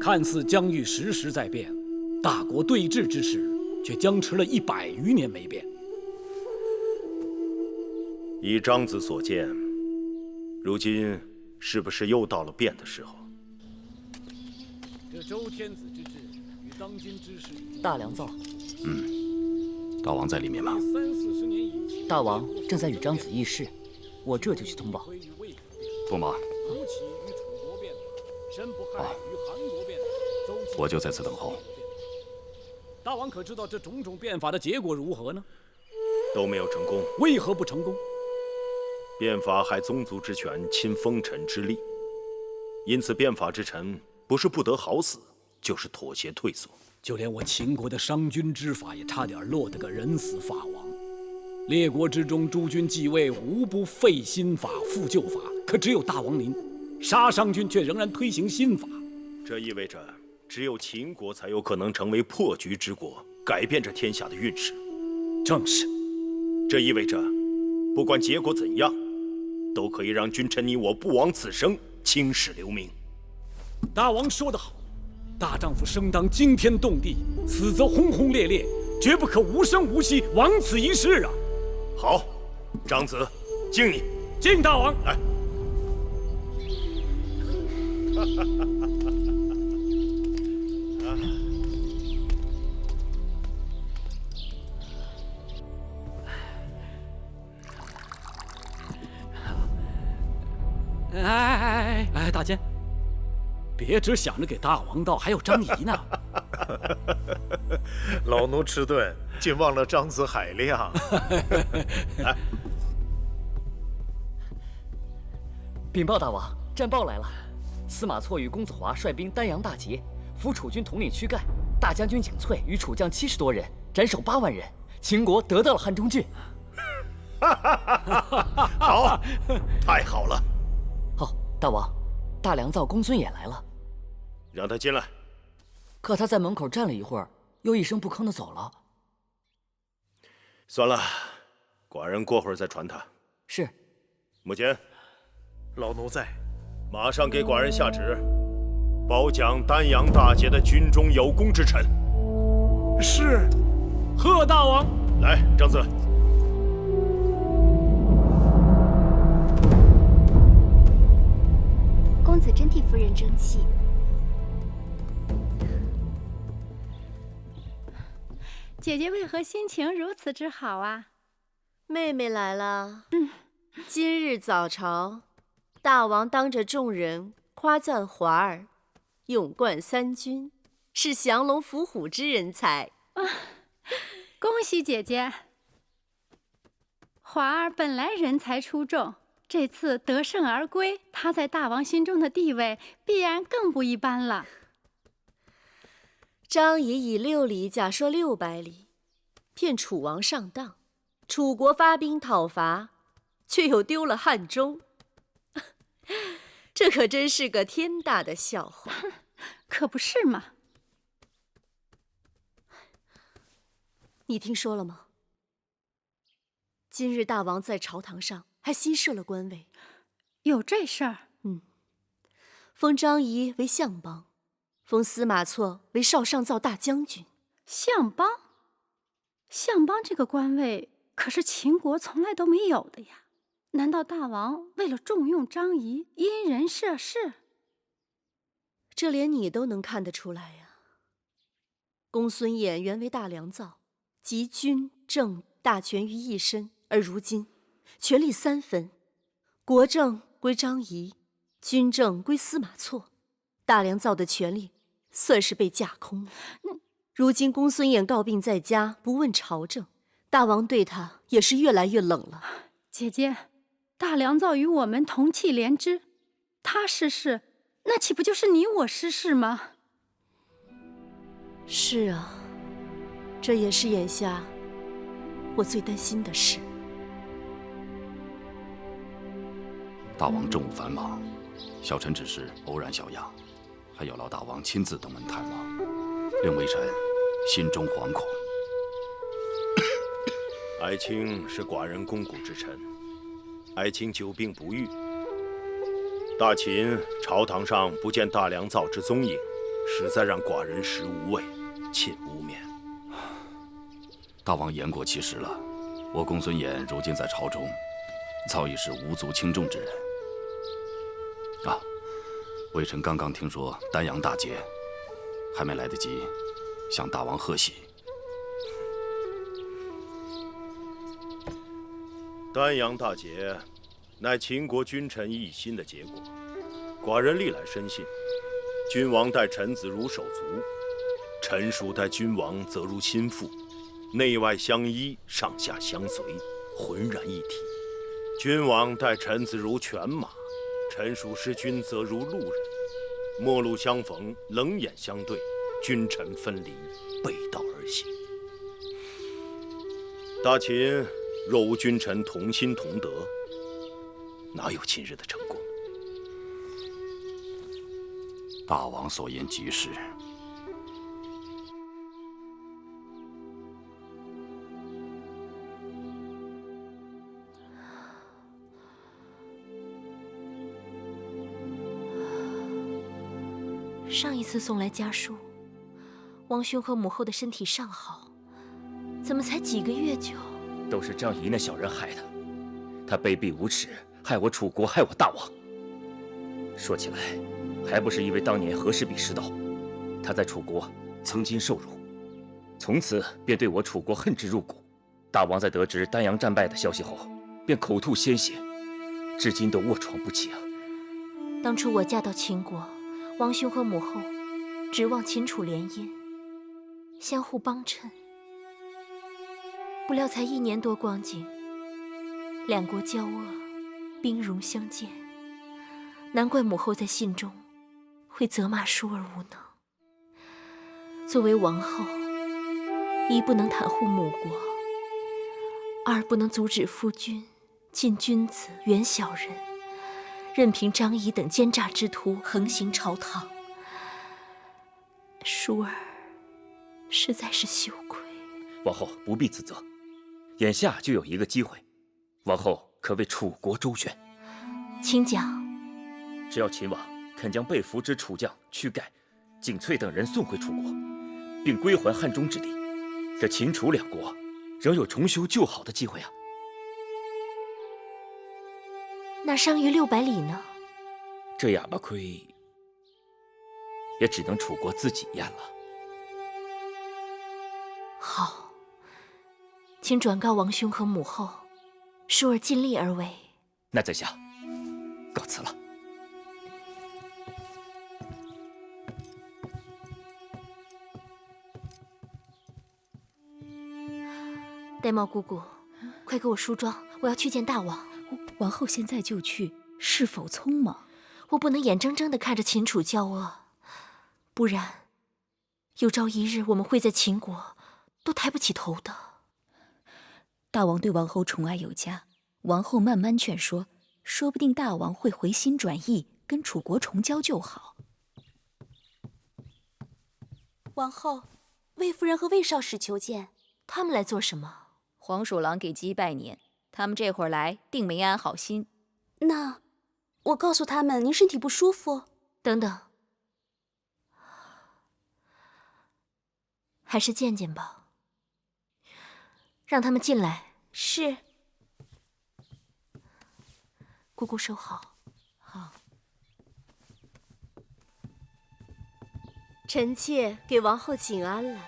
看似疆域时时在变，大国对峙之势却僵持了100余年没变。依张子所见，如今是不是又到了变的时候？这周天子之治与当今之事，大良造，大王在里面吗？大王正在与张子议事，我这就去通报。不忙，我就在此等候。大王可知道这种种变法的结果如何呢？都没有成功。为何不成功？变法害宗族之权，侵封臣之利，因此变法之臣不是不得好死，就是妥协退缩。就连我秦国的商君之法也差点落得个人死法亡。列国之中，诸君继位无不废新法复旧法，可只有大王您杀商君，却仍然推行新法。这意味着只有秦国才有可能成为破局之国，改变这天下的运势。正是。这意味着不管结果怎样，都可以让君臣你我不枉此生，青史留名。大王说得好，大丈夫生当惊天动地，死则轰轰烈烈，绝不可无声无息，枉此一世啊！好，张子，敬你。敬大王。来。哎，大监，别只想着给大王倒，还有张仪呢。老奴迟钝，竟忘了张子海量。来，禀报大王，战报来了。司马错与公子华率兵丹阳大捷，俘楚军统领屈盖、大将军景翠与楚将70多人，斩首8万人。秦国得到了汉中郡。好，太好了。哦，大王，大良造公孙也来了。让他进来。可他在门口站了一会儿，又一声不吭地走了。算了，寡人过会儿再传他。是。母亲，老奴在。马上给寡人下旨，褒奖丹阳大捷的军中有功之臣。是。贺大王。来，张子。公子真替夫人争气。姐姐为何心情如此之好啊？妹妹来了。今日早朝，大王当着众人夸赞华儿勇冠3军，是降龙伏虎之人才。恭喜姐姐！华儿本来人才出众，这次得胜而归，他在大王心中的地位必然更不一般了。张仪以6里假说600里，骗楚王上当，楚国发兵讨伐，却又丢了汉中，这可真是个天大的笑话。可不是嘛！你听说了吗？今日大王在朝堂上还新设了官位。有这事儿？封张仪为相邦，封司马错为少上造大将军。相邦？相邦这个官位可是秦国从来都没有的呀。难道大王为了重用张仪，因人设事？这连你都能看得出来呀。公孙衍原为大良造，集军政大权于一身，而如今权力三分，国政归张仪，军政归司马错，大良造的权力算是被架空了。如今公孙衍告病在家，不问朝政，大王对他也是越来越冷了。姐姐，大良造与我们同气连枝，他失势，那岂不就是你我失势吗？是啊，这也是眼下我最担心的事。大王政务繁忙，小臣只是偶然小恙，还有劳大王亲自登门探望，令微臣心中惶恐。爱卿是寡人肱骨之臣，爱卿久病不愈，大秦朝堂上不见大良造之踪影，实在让寡人食无味，寝无眠。大王言过其实了，我公孙衍如今在朝中，早已是无足轻重之人。啊，微臣刚刚听说丹阳大捷，还没来得及向大王贺喜。丹阳大捷，乃秦国君臣一心的结果。寡人历来深信，君王待臣子如手足，臣属待君王则如心腹，内外相依，上下相随，浑然一体。君王待臣子如犬马，臣属失君则如路人，陌路相逢，冷眼相对，君臣分离，背道而行。大秦若无君臣同心同德，哪有今日的成功？大王所言极是。上一次送来家书，王兄和母后的身体尚好，怎么才几个月就……都是张仪那小人害的，他卑鄙无耻，害我楚国，害我大王。说起来，还不是因为当年和氏璧失道，他在楚国曾经受辱，从此便对我楚国恨之入骨。大王在得知丹阳战败的消息后，便口吐鲜血，至今都卧床不起啊。当初我嫁到秦国，王兄和母后指望秦楚联姻，相互帮衬。不料才1年多光景，两国交恶，兵戎相见，难怪母后在信中会责骂淑儿无能。作为王后，一不能袒护母国，二不能阻止夫君近君子远小人，任凭张仪等奸诈之徒横行朝堂。淑儿实在是羞愧。王后不必自责，眼下就有一个机会，王后可为楚国周旋。请讲。只要秦王肯将被俘之楚将屈盖、景翠等人送回楚国，并归还汉中之地，这秦楚两国仍有重修旧好的机会啊。那伤于600里呢？这哑巴亏也只能楚国自己咽了。好，请转告王兄和母后，淑儿尽力而为。那在下告辞了。玳瑁姑姑，快给我梳妆，我要去见大王。王后现在就去，是否匆忙？我不能眼睁睁地看着秦楚交恶，不然有朝一日我们会在秦国都抬不起头的。大王对王后宠爱有加，王后慢慢劝说，说不定大王会回心转意，跟楚国重交就好。王后，魏夫人和魏少使求见。他们来做什么？黄鼠狼给鸡拜年，他们这会儿来定没安好心。那我告诉他们您身体不舒服。等等，还是见见吧。让他们进来。是。姑姑收好。好。臣妾给王后请安了。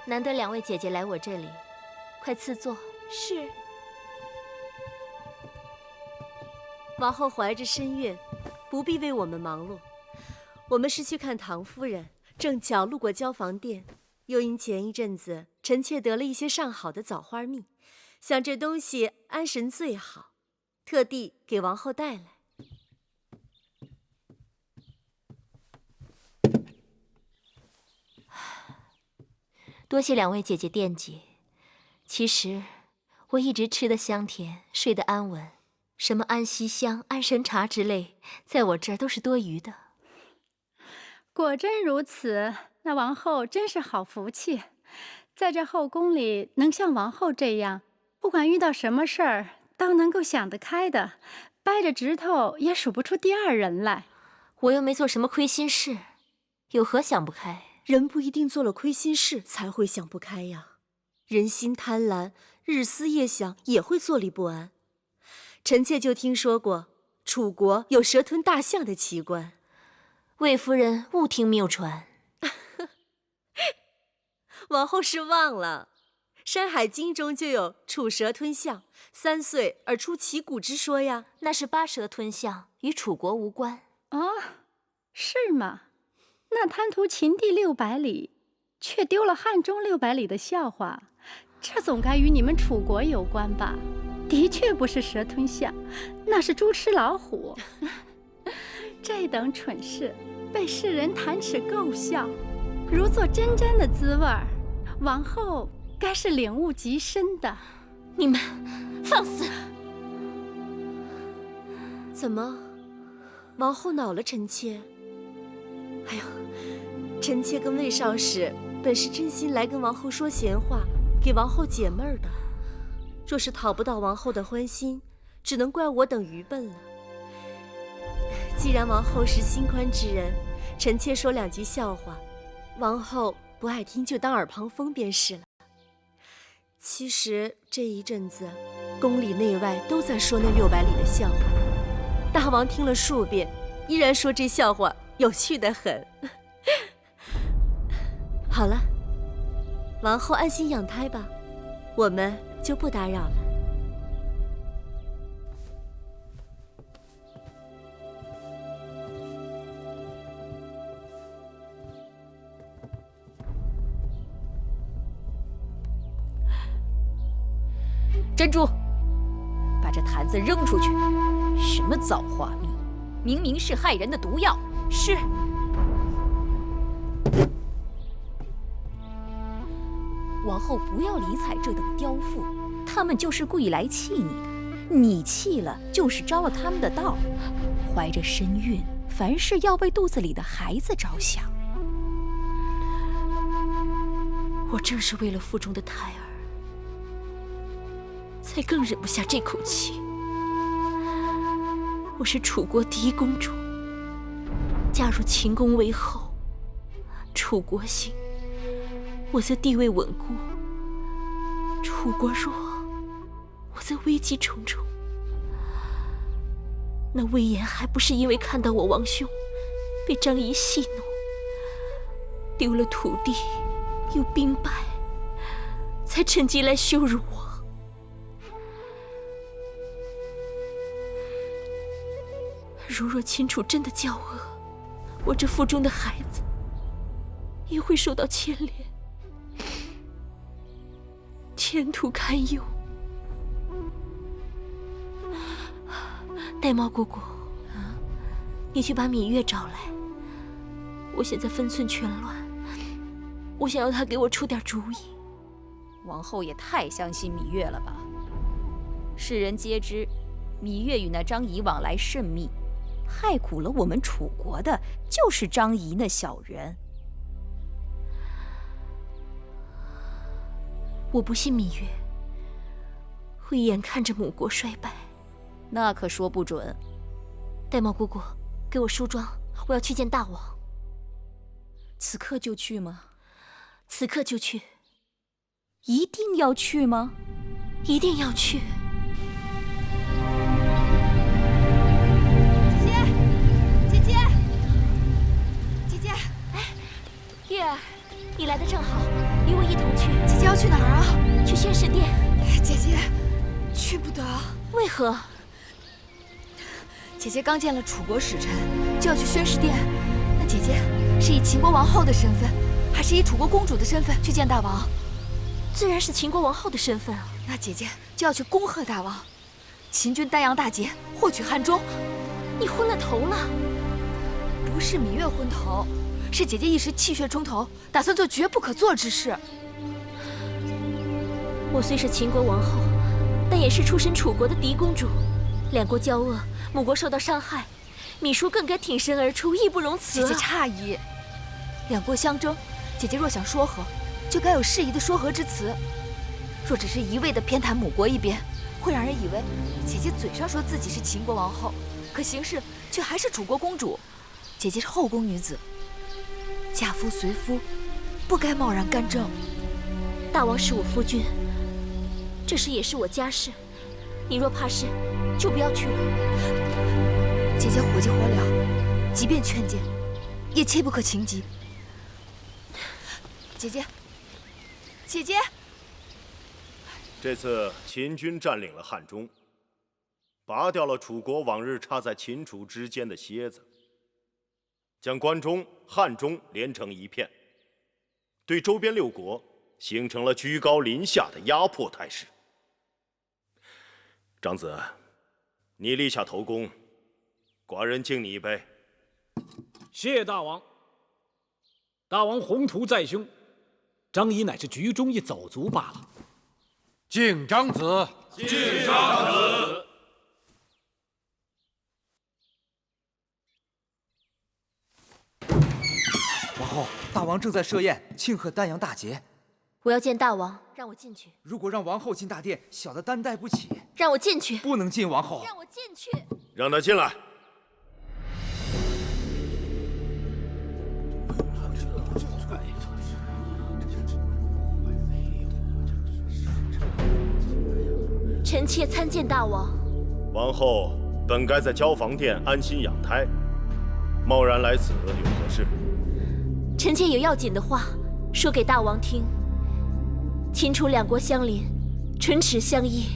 难得两位姐姐来我这里，快赐座。是。王后怀着身孕，不必为我们忙碌。我们是去看唐夫人，正巧路过交房店，又因前一阵子臣妾得了一些上好的枣花蜜，想这东西安神最好，特地给王后带来。多谢两位姐姐惦记。其实我一直吃得香甜，睡得安稳，什么安息香、安神茶之类，在我这儿都是多余的。果真如此，那王后真是好福气，在这后宫里能像王后这样，不管遇到什么事儿都能够想得开的，掰着指头也数不出第二人来。我又没做什么亏心事，有何想不开？人不一定做了亏心事才会想不开呀，人心贪婪，日思夜想也会坐立不安。臣妾就听说过楚国有蛇吞大象的奇观，魏夫人勿听谬传。王后是忘了，《山海经》中就有楚蛇吞象，3岁而出其骨之说呀。那是八蛇吞象，与楚国无关。哦，是吗？那贪图秦地600里，却丢了汉中600里的笑话，这总该与你们楚国有关吧？的确不是蛇吞象，那是猪吃老虎。这等蠢事被世人谈耻够笑，如坐针毡的滋味儿，王后该是领悟极深的。你们放肆！怎么，王后恼了臣妾？哎呦，臣妾跟魏少使本是真心来跟王后说闲话，给王后解闷儿的。若是讨不到王后的欢心，只能怪我等愚笨了。既然王后是心宽之人，臣妾说2句笑话，王后不爱听就当耳旁风便是了。其实这一阵子，宫里内外都在说那600里的笑话，大王听了数遍，依然说这笑话有趣得很。好了，王后安心养胎吧，我们就不打扰了。珍珠，把这坛子扔出去！什么枣花蜜，明明是害人的毒药！是。王后不要理睬这等刁妇，他们就是故意来气你的，你气了就是招了他们的道。怀着身孕，凡事要为肚子里的孩子着想。我正是为了腹中的胎儿，才更忍不下这口气。我是楚国第一公主，嫁入秦宫为后，楚国兴，我则地位稳固；楚国弱，我则危机重重。那魏延还不是因为看到我王兄被张仪戏弄，丢了土地又兵败，才趁机来羞辱我。如若秦楚真的交恶，我这腹中的孩子也会受到牵连，前途堪忧。玳瑁姑姑，你去把芈月找来。我现在分寸全乱，我想要她给我出点主意。王后也太相信芈月了吧？世人皆知，芈月与那张仪往来甚密，害苦了我们楚国的就是张仪那小人。我不信芈月会眼看着母国衰败。那可说不准。玳瑁姑姑，给我梳妆，我要去见大王。此刻就去吗？此刻就去。一定要去吗？一定要去。姐姐，姐姐，哎，月儿，你来的正好，与我一同去。姐姐要去哪儿啊？去宣誓殿。姐姐，去不得。为何？姐姐刚见了楚国使臣，就要去宣誓殿。那姐姐是以秦国王后的身份，还是以楚国公主的身份去见大王？自然是秦国王后的身份啊！那姐姐就要去恭贺大王，秦军丹阳大捷，获取汉中。你昏了头了？不是芈月昏头，是姐姐一时气血冲头，打算做绝不可做之事。我虽是秦国王后，但也是出身楚国的嫡公主。两国交恶，母国受到伤害，芈姝更该挺身而出，义不容辞。姐姐诧异，两国相争，姐姐若想说和，就该有适宜的说和之词。若只是一味的偏袒母国一边，会让人以为姐姐嘴上说自己是秦国王后，可行事却还是楚国公主。姐姐是后宫女子，嫁夫随夫，不该贸然干政。大王是我夫君，这事也是我家事，你若怕事，就不要去了。姐姐火急火燎，即便劝谏，也切不可情急。姐姐，姐姐，这次秦军占领了汉中，拔掉了楚国往日插在秦楚之间的楔子，将关中、汉中连成一片，对周边六国形成了居高临下的压迫态势。长子，你立下头功，寡人敬你一杯。谢大王。大王宏图在胸，张仪乃是局中一走卒罢了。敬长子，敬长子。王后，大王正在设宴庆贺丹阳大捷。我要见大王，让我进去。如果让王后进大殿，小的担待不起。让我进去。不能进，王后。让我进去。让他进来。臣妾参见大王。王后本该在交房殿安心养胎，贸然来此有何事？臣妾有要紧的话说给大王听。秦楚两国相邻，唇齿相依，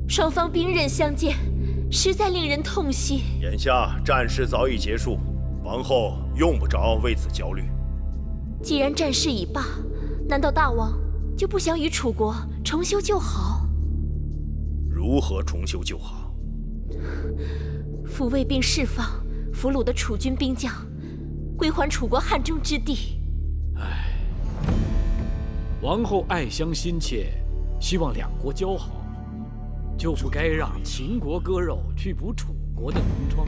双方兵刃相见，实在令人痛惜。眼下战事早已结束，王后用不着为此焦虑。既然战事已罢，难道大王就不想与楚国重修旧好？如何重修旧好？抚慰并释放俘虏的楚军兵将，归还楚国汉中之地。王后爱乡心切，希望两国交好，就不该让秦国割肉去补楚国的脓疮。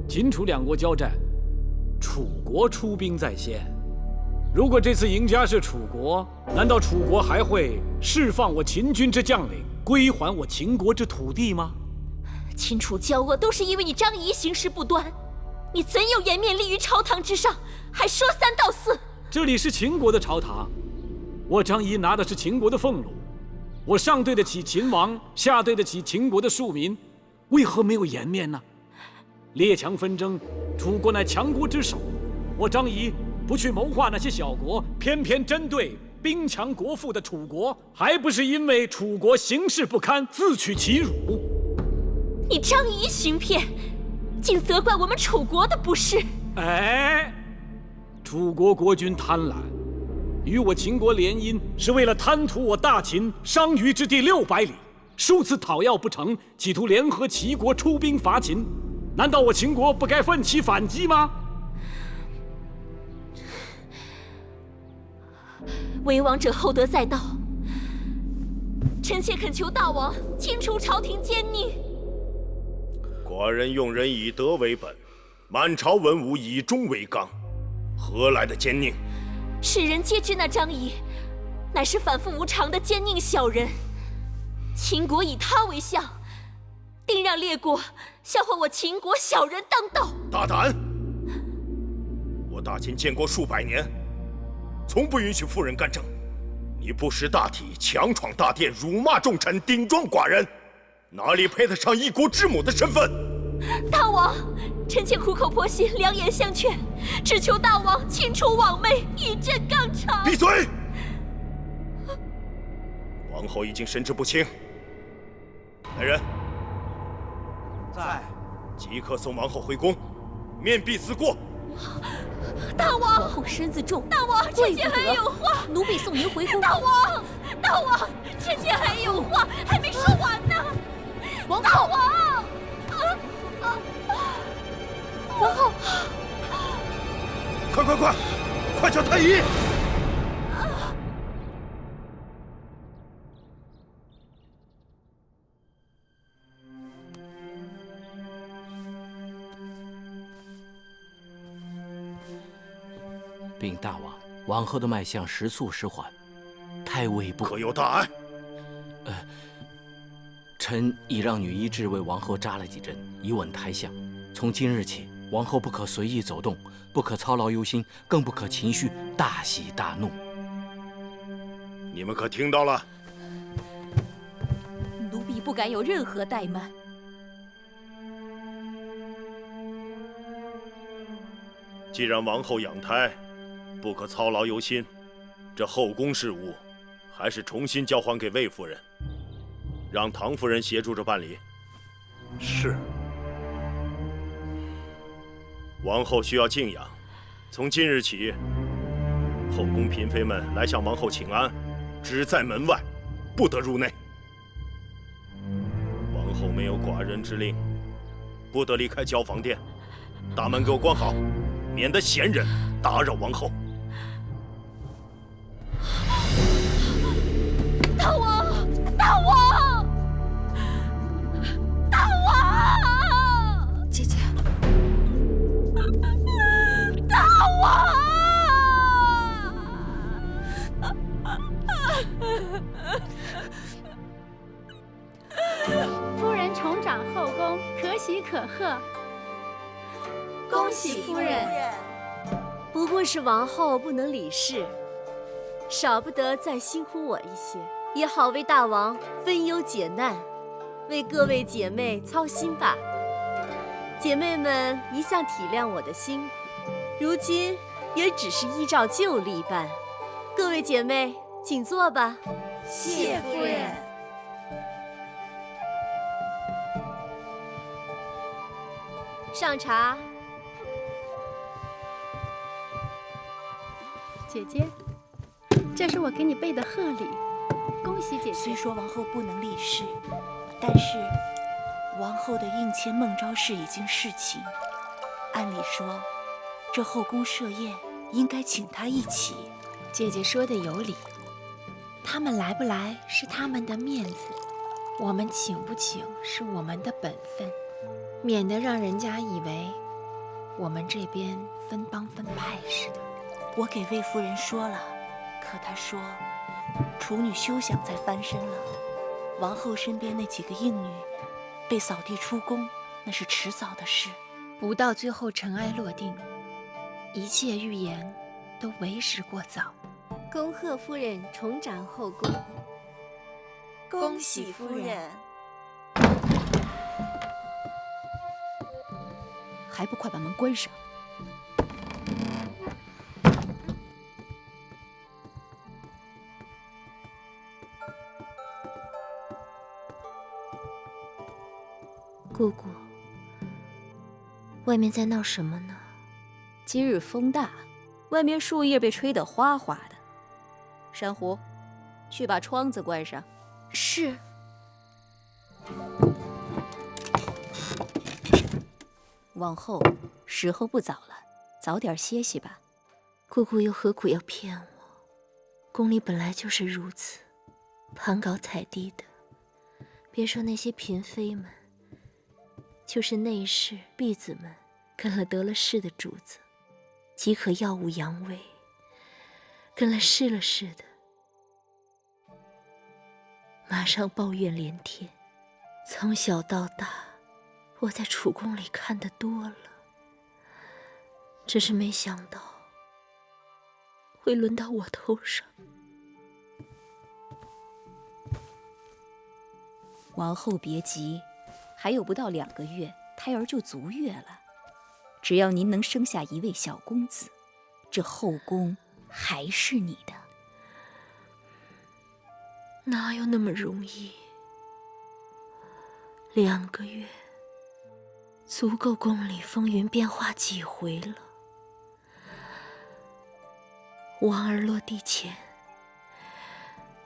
秦楚两国交战，楚国出兵在先。如果这次赢家是楚国，难道楚国还会释放我秦军之将领，归还我秦国之土地吗？秦楚交恶都是因为你张仪行事不端，你怎有颜面立于朝堂之上，还说三道四？这里是秦国的朝堂，我张仪拿的是秦国的俸禄，我上对得起秦王，下对得起秦国的庶民，为何没有颜面呢？列强纷争，楚国乃强国之首，我张仪不去谋划那些小国，偏偏针对兵强国富的楚国，还不是因为楚国行事不堪，自取其辱？你张仪行骗，竟责怪我们楚国的不是。哎，楚国国君贪婪，与我秦国联姻，是为了贪图我大秦商於之地600里，数次讨要不成，企图联合齐国出兵伐秦。难道我秦国不该奋起反击吗？为王者厚德载道，臣妾恳求大王清除朝廷奸佞。寡人用人以德为本，满朝文武以忠为纲，何来的奸佞？世人皆知那张仪乃是反复无常的奸佞小人。秦国以他为相，定让列国笑话我秦国小人当道。大胆！我大秦建国数百年，从不允许妇人干政。你不识大体，强闯大殿，辱骂重臣，顶撞寡人，哪里配得上一国之母的身份？大王，臣妾苦口婆心，良言相劝，只求大王清除枉媚，以正纲常。闭嘴！王后已经神志不清，来人，在，即刻送王后回宫，面壁思过。大王，王后身子重，大王，臣妾还有话，奴婢送您回宫。大王，大王，臣妾还有话还没说完呢。王后，大王，王后，快叫太医！禀大王，王后的脉象时速时缓，太微不可有大碍？臣已让女医治为王后扎了几针，以稳胎象。从今日起，王后不可随意走动，不可操劳忧心，更不可情绪大喜大怒。你们可听到了？奴婢不敢有任何怠慢。既然王后养胎，不可操劳忧心，这后宫事务还是重新交还给魏夫人，让唐夫人协助着办理。是。王后需要静养，从今日起，后宫嫔妃们来向王后请安，只在门外，不得入内。王后没有寡人之令，不得离开交房殿，大门给我关好，免得闲人打扰王后。大王，大王，大王，姐姐，大王！夫人重掌后宫，可喜可贺。恭喜夫人！不过是王后不能理事，少不得再辛苦我一些，也好为大王分忧解难，为各位姐妹操心吧。姐妹们一向体谅我的辛苦，如今也只是依照旧例办。各位姐妹，请坐吧。谢夫人。上茶。姐姐，这是我给你备的贺礼，恭喜姐姐。虽说王后不能立誓，但是王后的应签孟昭氏已经侍寝，按理说，这后宫设宴应该请她一起。姐姐说的有理，他们来不来是他们的面子，我们请不请是我们的本分，免得让人家以为我们这边分帮分派似的。我给魏夫人说了，可她说处女休想再翻身了。王后身边那几个应女被扫地出宫，那是迟早的事。不到最后尘埃落定，一切预言都为时过早。恭贺夫人重掌后宫，恭喜夫人！还不快把门关上！姑姑，外面在闹什么呢？今日风大，外面树叶被吹得哗哗的。珊瑚，去把窗子关上。是。王后，时候不早了，早点歇息吧。姑姑又何苦要骗我？宫里本来就是如此，攀高踩低的。别说那些嫔妃们，就是内侍婢子们，跟了得了势的主子，即可耀武扬威；跟了失了势的，马上抱怨连天。从小到大，我在楚宫里看得多了，只是没想到会轮到我头上。王后别急，还有不到2个月，胎儿就足月了。只要您能生下一位小公子，这后宫还是你的。哪有那么容易？2个月足够宫里风云变化几回了。王儿落地前，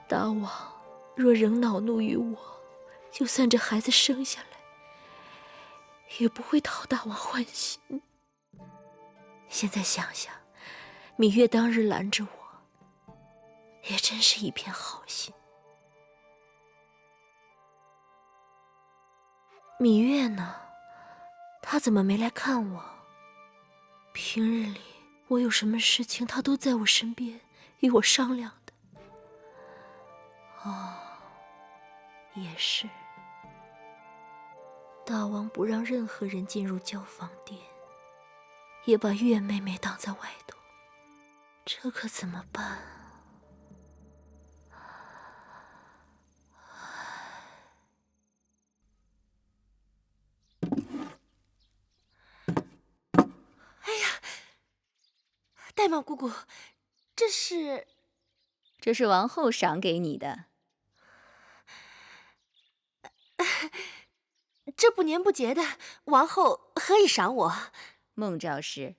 大王若仍恼怒于我，就算这孩子生下来，也不会讨大王欢心。现在想想，芈月当日拦着我，也真是一片好心。芈月呢？她怎么没来看我？平日里我有什么事情，她都在我身边与我商量的。哦，也是。大王不让任何人进入交房殿，也把月妹妹挡在外头，这可怎么办啊？玳瑁姑姑，这是王后赏给你的。这不年不节的，王后何以赏我？孟昭氏，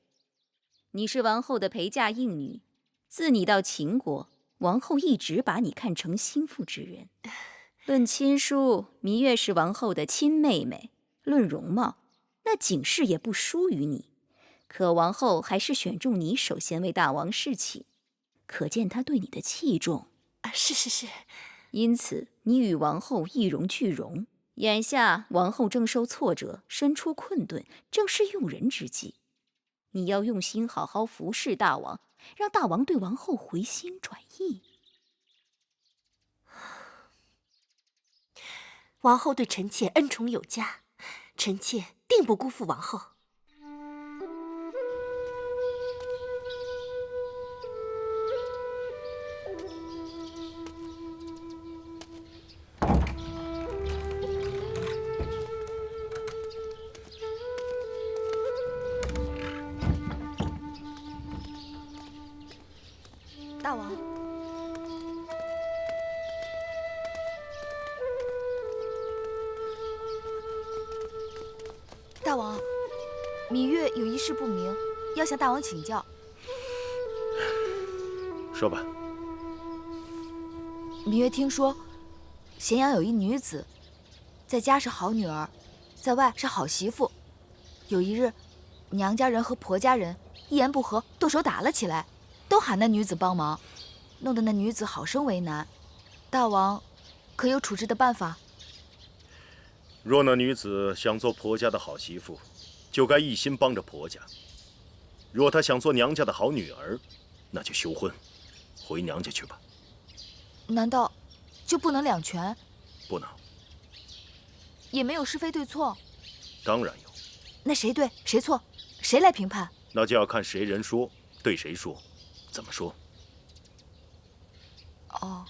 你是王后的陪嫁应女，自你到秦国，王后一直把你看成心腹之人。论亲疏，芈月是王后的亲妹妹；论容貌，那景氏也不输于你。可王后还是选中你首先为大王侍寝，可见她对你的器重。是。因此，你与王后一荣俱荣。眼下王后正受挫折，身处困顿，正是用人之际。你要用心好好服侍大王，让大王对王后回心转意。王后对臣妾恩宠有加，臣妾定不辜负王后。大王，大王，芈月有一事不明，要向大王请教。说吧。芈月听说，咸阳有一女子，在家是好女儿，在外是好媳妇。有一日，娘家人和婆家人一言不合，动手打了起来。都喊那女子帮忙，弄得那女子好生为难。大王，可有处置的办法？若那女子想做婆家的好媳妇，就该一心帮着婆家；若她想做娘家的好女儿，那就休婚，回娘家去吧。难道就不能两全？不能。也没有是非对错？当然有。那谁对谁错，谁来评判？那就要看谁人说，对谁说。怎么说？哦，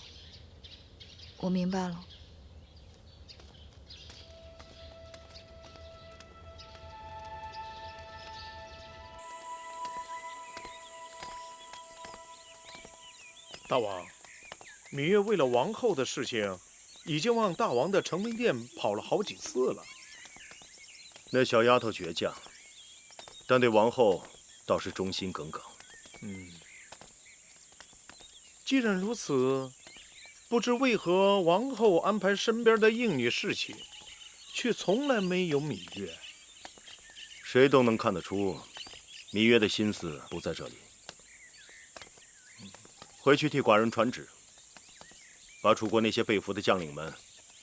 我明白了。大王，芈月为了王后的事情，已经往大王的承文殿跑了好几次了。那小丫头倔强，但对王后倒是忠心耿耿。既然如此，不知为何王后安排身边的应女侍寝，却从来没有芈月。谁都能看得出，芈月的心思不在这里。回去替寡人传旨，把楚国那些被俘的将领们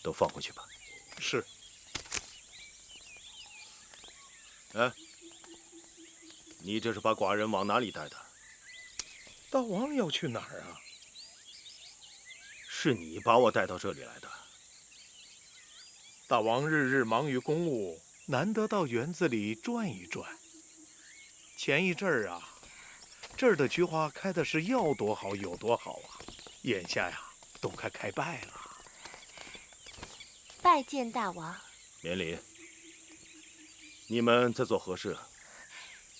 都放回去吧。是。哎，你这是把寡人往哪里带的？大王要去哪儿啊？是你把我带到这里来的。大王日日忙于公务，难得到园子里转一转。前一阵儿啊，这儿的菊花开的是要多好有多好啊，眼下呀都快开败了。拜见大王。免礼。你们在做何事？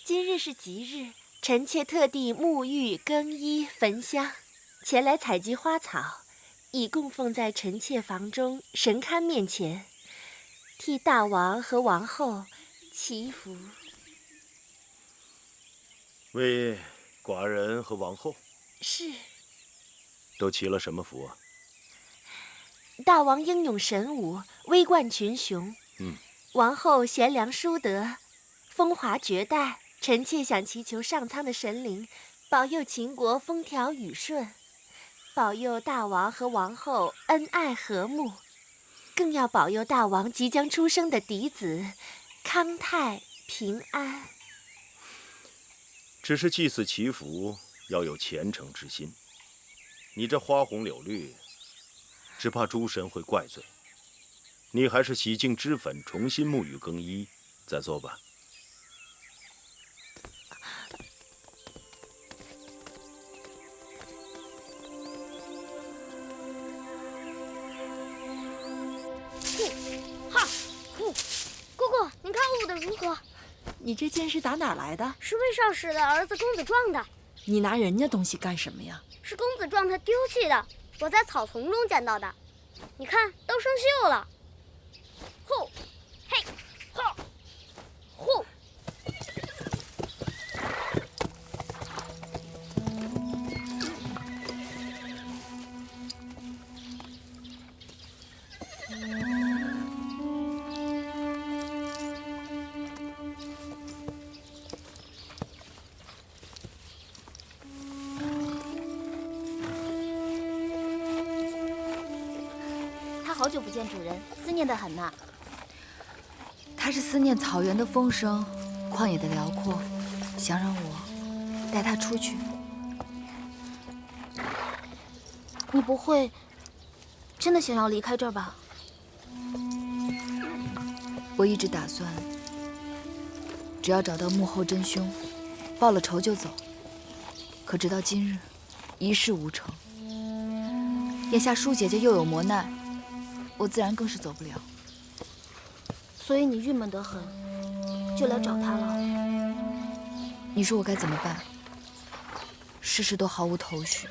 今日是吉日，臣妾特地沐浴更衣焚香，前来采集花草，以供奉在臣妾房中神龛面前，替大王和王后祈福。为寡人和王后？是。都祈了什么福啊？大王英勇神武，威冠群雄。王后贤良淑德，风华绝代。臣妾想祈求上苍的神灵，保佑秦国风调雨顺，保佑大王和王后恩爱和睦，更要保佑大王即将出生的嫡子康泰平安。只是祭祀祈福要有虔诚之心，你这花红柳绿，只怕诸神会怪罪。你还是洗净脂粉，重新沐浴更衣，再做吧。姑姑，您看我舞的如何？你这剑是打哪儿来的？是魏少使的儿子公子撞的。你拿人家东西干什么呀？是公子撞他丢弃的，我在草丛中捡到的。你看，都生锈了。呼，嘿，吼，呼。好久不见主人，思念得很呐。他是思念草原的风声，旷野的辽阔，想让我带他出去。你不会真的想要离开这儿吧？我一直打算，只要找到幕后真凶，报了仇就走。可直到今日，一事无成。眼下舒姐姐又有磨难，我自然更是走不了。所以你郁闷得很，就来找他了。你说我该怎么办？事事都毫无头绪。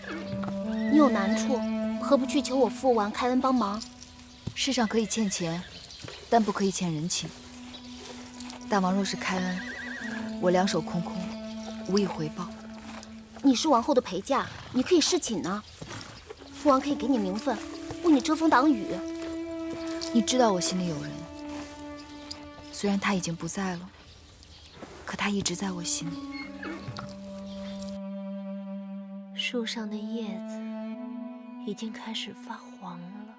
你有难处，何不去求我父王开恩帮忙？世上可以欠钱，但不可以欠人情。大王若是开恩，我两手空空，无以回报。你是王后的陪嫁，你可以侍寝呢。父王可以给你名分，为你遮风挡雨。你知道我心里有人，虽然他已经不在了，可他一直在我心里。树上的叶子已经开始发黄了。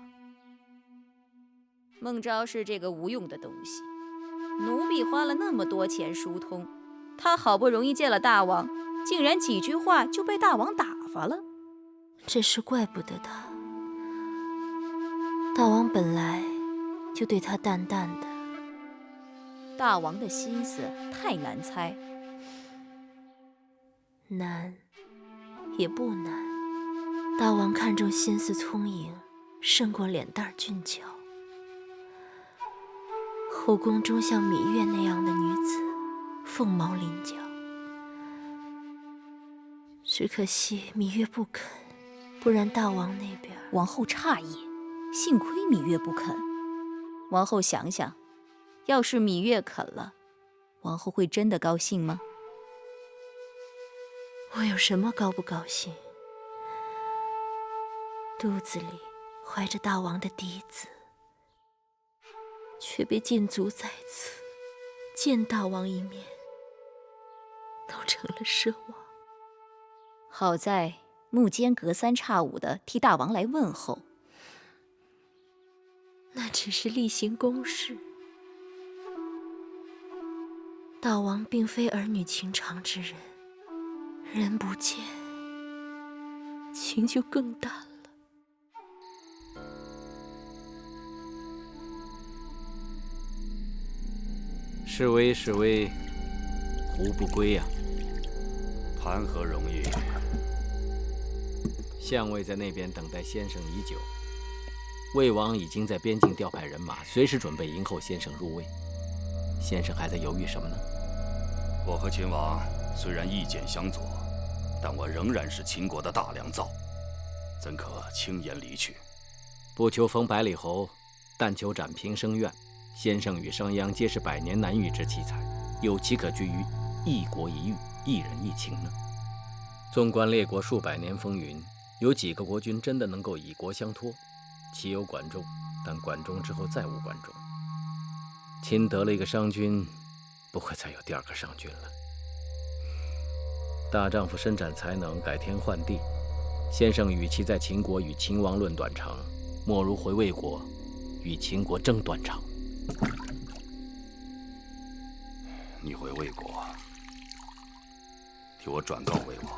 孟昭是这个无用的东西，奴婢花了那么多钱疏通，他好不容易见了大王，竟然几句话就被大王打发了。这事怪不得他，大王本来就对他淡淡的。大王的心思太难猜，难也不难。大王看重心思聪颖，胜过脸蛋俊俏。后宫中像芈月那样的女子，凤毛麟角。只可惜芈月不肯，不然大王那边……王后诧异，幸亏芈月不肯。王后想想，要是芈月肯了，王后会真的高兴吗？我有什么高不高兴？肚子里怀着大王的嫡子，却被禁足在此，见大王一面，都成了奢望。好在幕间隔三差五的替大王来问候，那只是例行公事。大王并非儿女情长之人，人不见，情就更淡了。示威示威，胡不归呀？谈何容易？相位在那边等待先生已久，魏王已经在边境调派人马，随时准备迎候先生入魏。先生还在犹豫什么呢？我和秦王虽然意见相左，但我仍然是秦国的大良造，怎可轻言离去？不求封百里侯，但求展平生愿。先生与商鞅皆是百年难遇之奇才，有其可居于一国一域、一人一情呢？纵观列国数百年风云，有几个国君真的能够以国相托？其有管仲，但管仲之后再无管仲。秦得了一个商君，不会再有第二个商君了。大丈夫伸展才能，改天换地。先生与其在秦国与秦王论短长，莫如回魏国，与秦国争短长。你回魏国，替我转告魏王，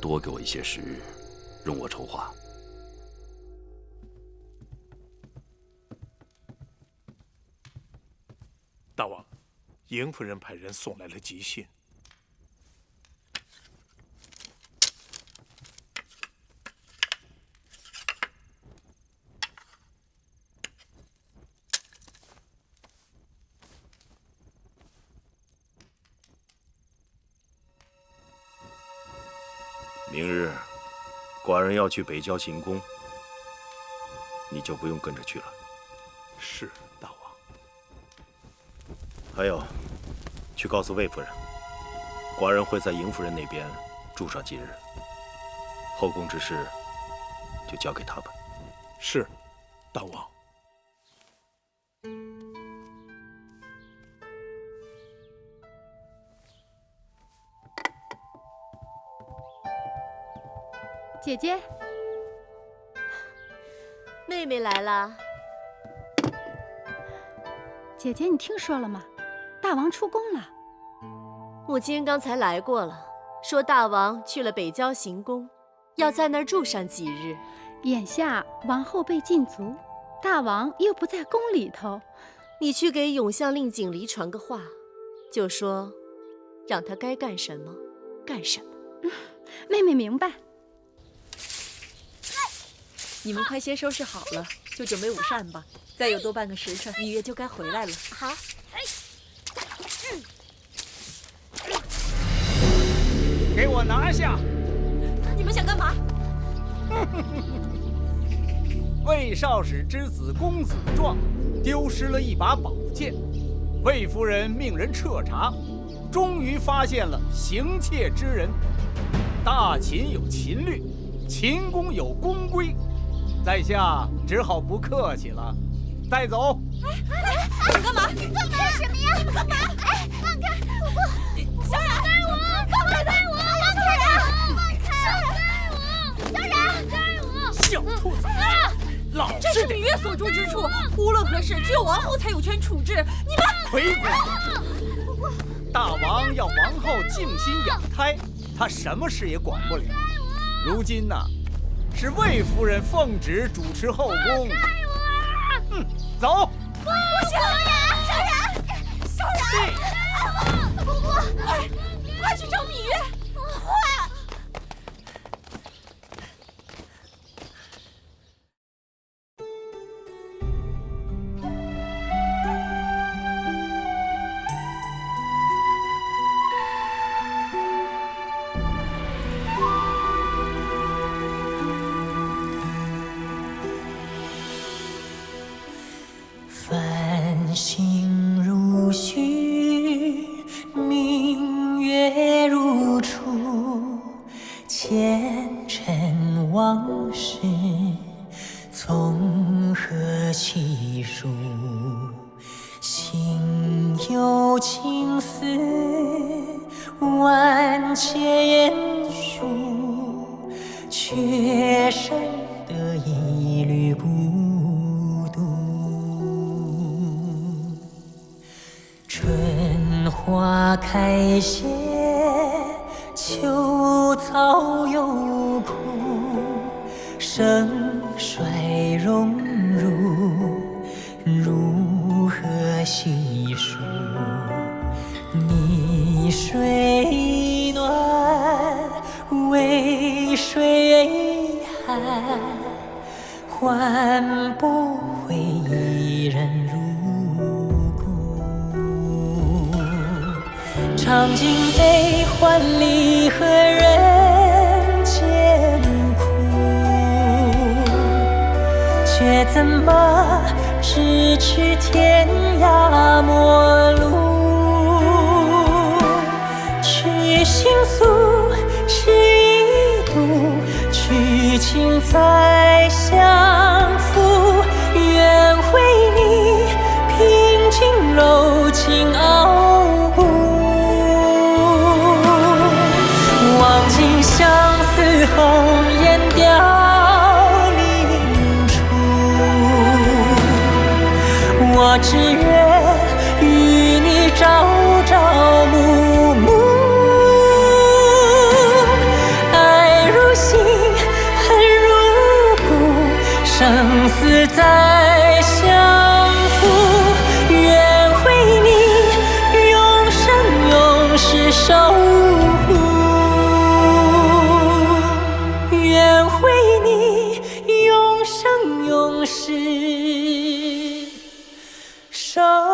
多给我一些时日，容我筹划。大王，嬴夫人派人送来了急信。明日，寡人要去北郊行宫，你就不用跟着去了。是，大王。还有，去告诉魏夫人，寡人会在嬴夫人那边住上几日，后宫之事就交给他吧。是，大王。姐姐，妹妹来了。姐姐，你听说了吗？大王出宫了。母亲刚才来过了，说大王去了北郊行宫，要在那儿住上几日。眼下王后被禁足，大王又不在宫里头，你去给永相令景离传个话，就说让他该干什么干什么。妹妹明白。你们快些收拾好了，就准备午膳吧。再有多半个时辰，芈月就该回来了。好。给我拿下！你们想干嘛？魏少使之子公子壮丢失了一把宝剑，魏夫人命人彻查，终于发现了行窃之人。大秦有秦律，秦宫有宫规，在下只好不客气了，带走。你们干嘛？干什么呀？你们干嘛？哎，放开！小冉，放开我！放开我！放开我！放开我！小冉，放开我！小兔子，老这是芈月所住之处，无论何事，只有王后才有权处置。你们回国！大王要王后静心养胎，他什么事也管不了。如今呢，是魏夫人奉旨主持后宫。走！不行，小冉，小冉，快去找芈月！快！繁星如许，明月如初，前尘往事从何起数？心有情丝万千束，却生得一缕孤花开谢，秋草又枯，盛衰荣辱，如何换不回一人入骨。尝尽悲欢离合人间苦，却怎么咫尺天涯陌路？去倾诉是一度，去情再相负。愿为你平静柔情傲骨，望尽相思红颜凋零处。我只愿与你朝朝暮暮，爱如星，恨如骨，生死再相负。愿为你永生永世守护，愿为你永生永世守护。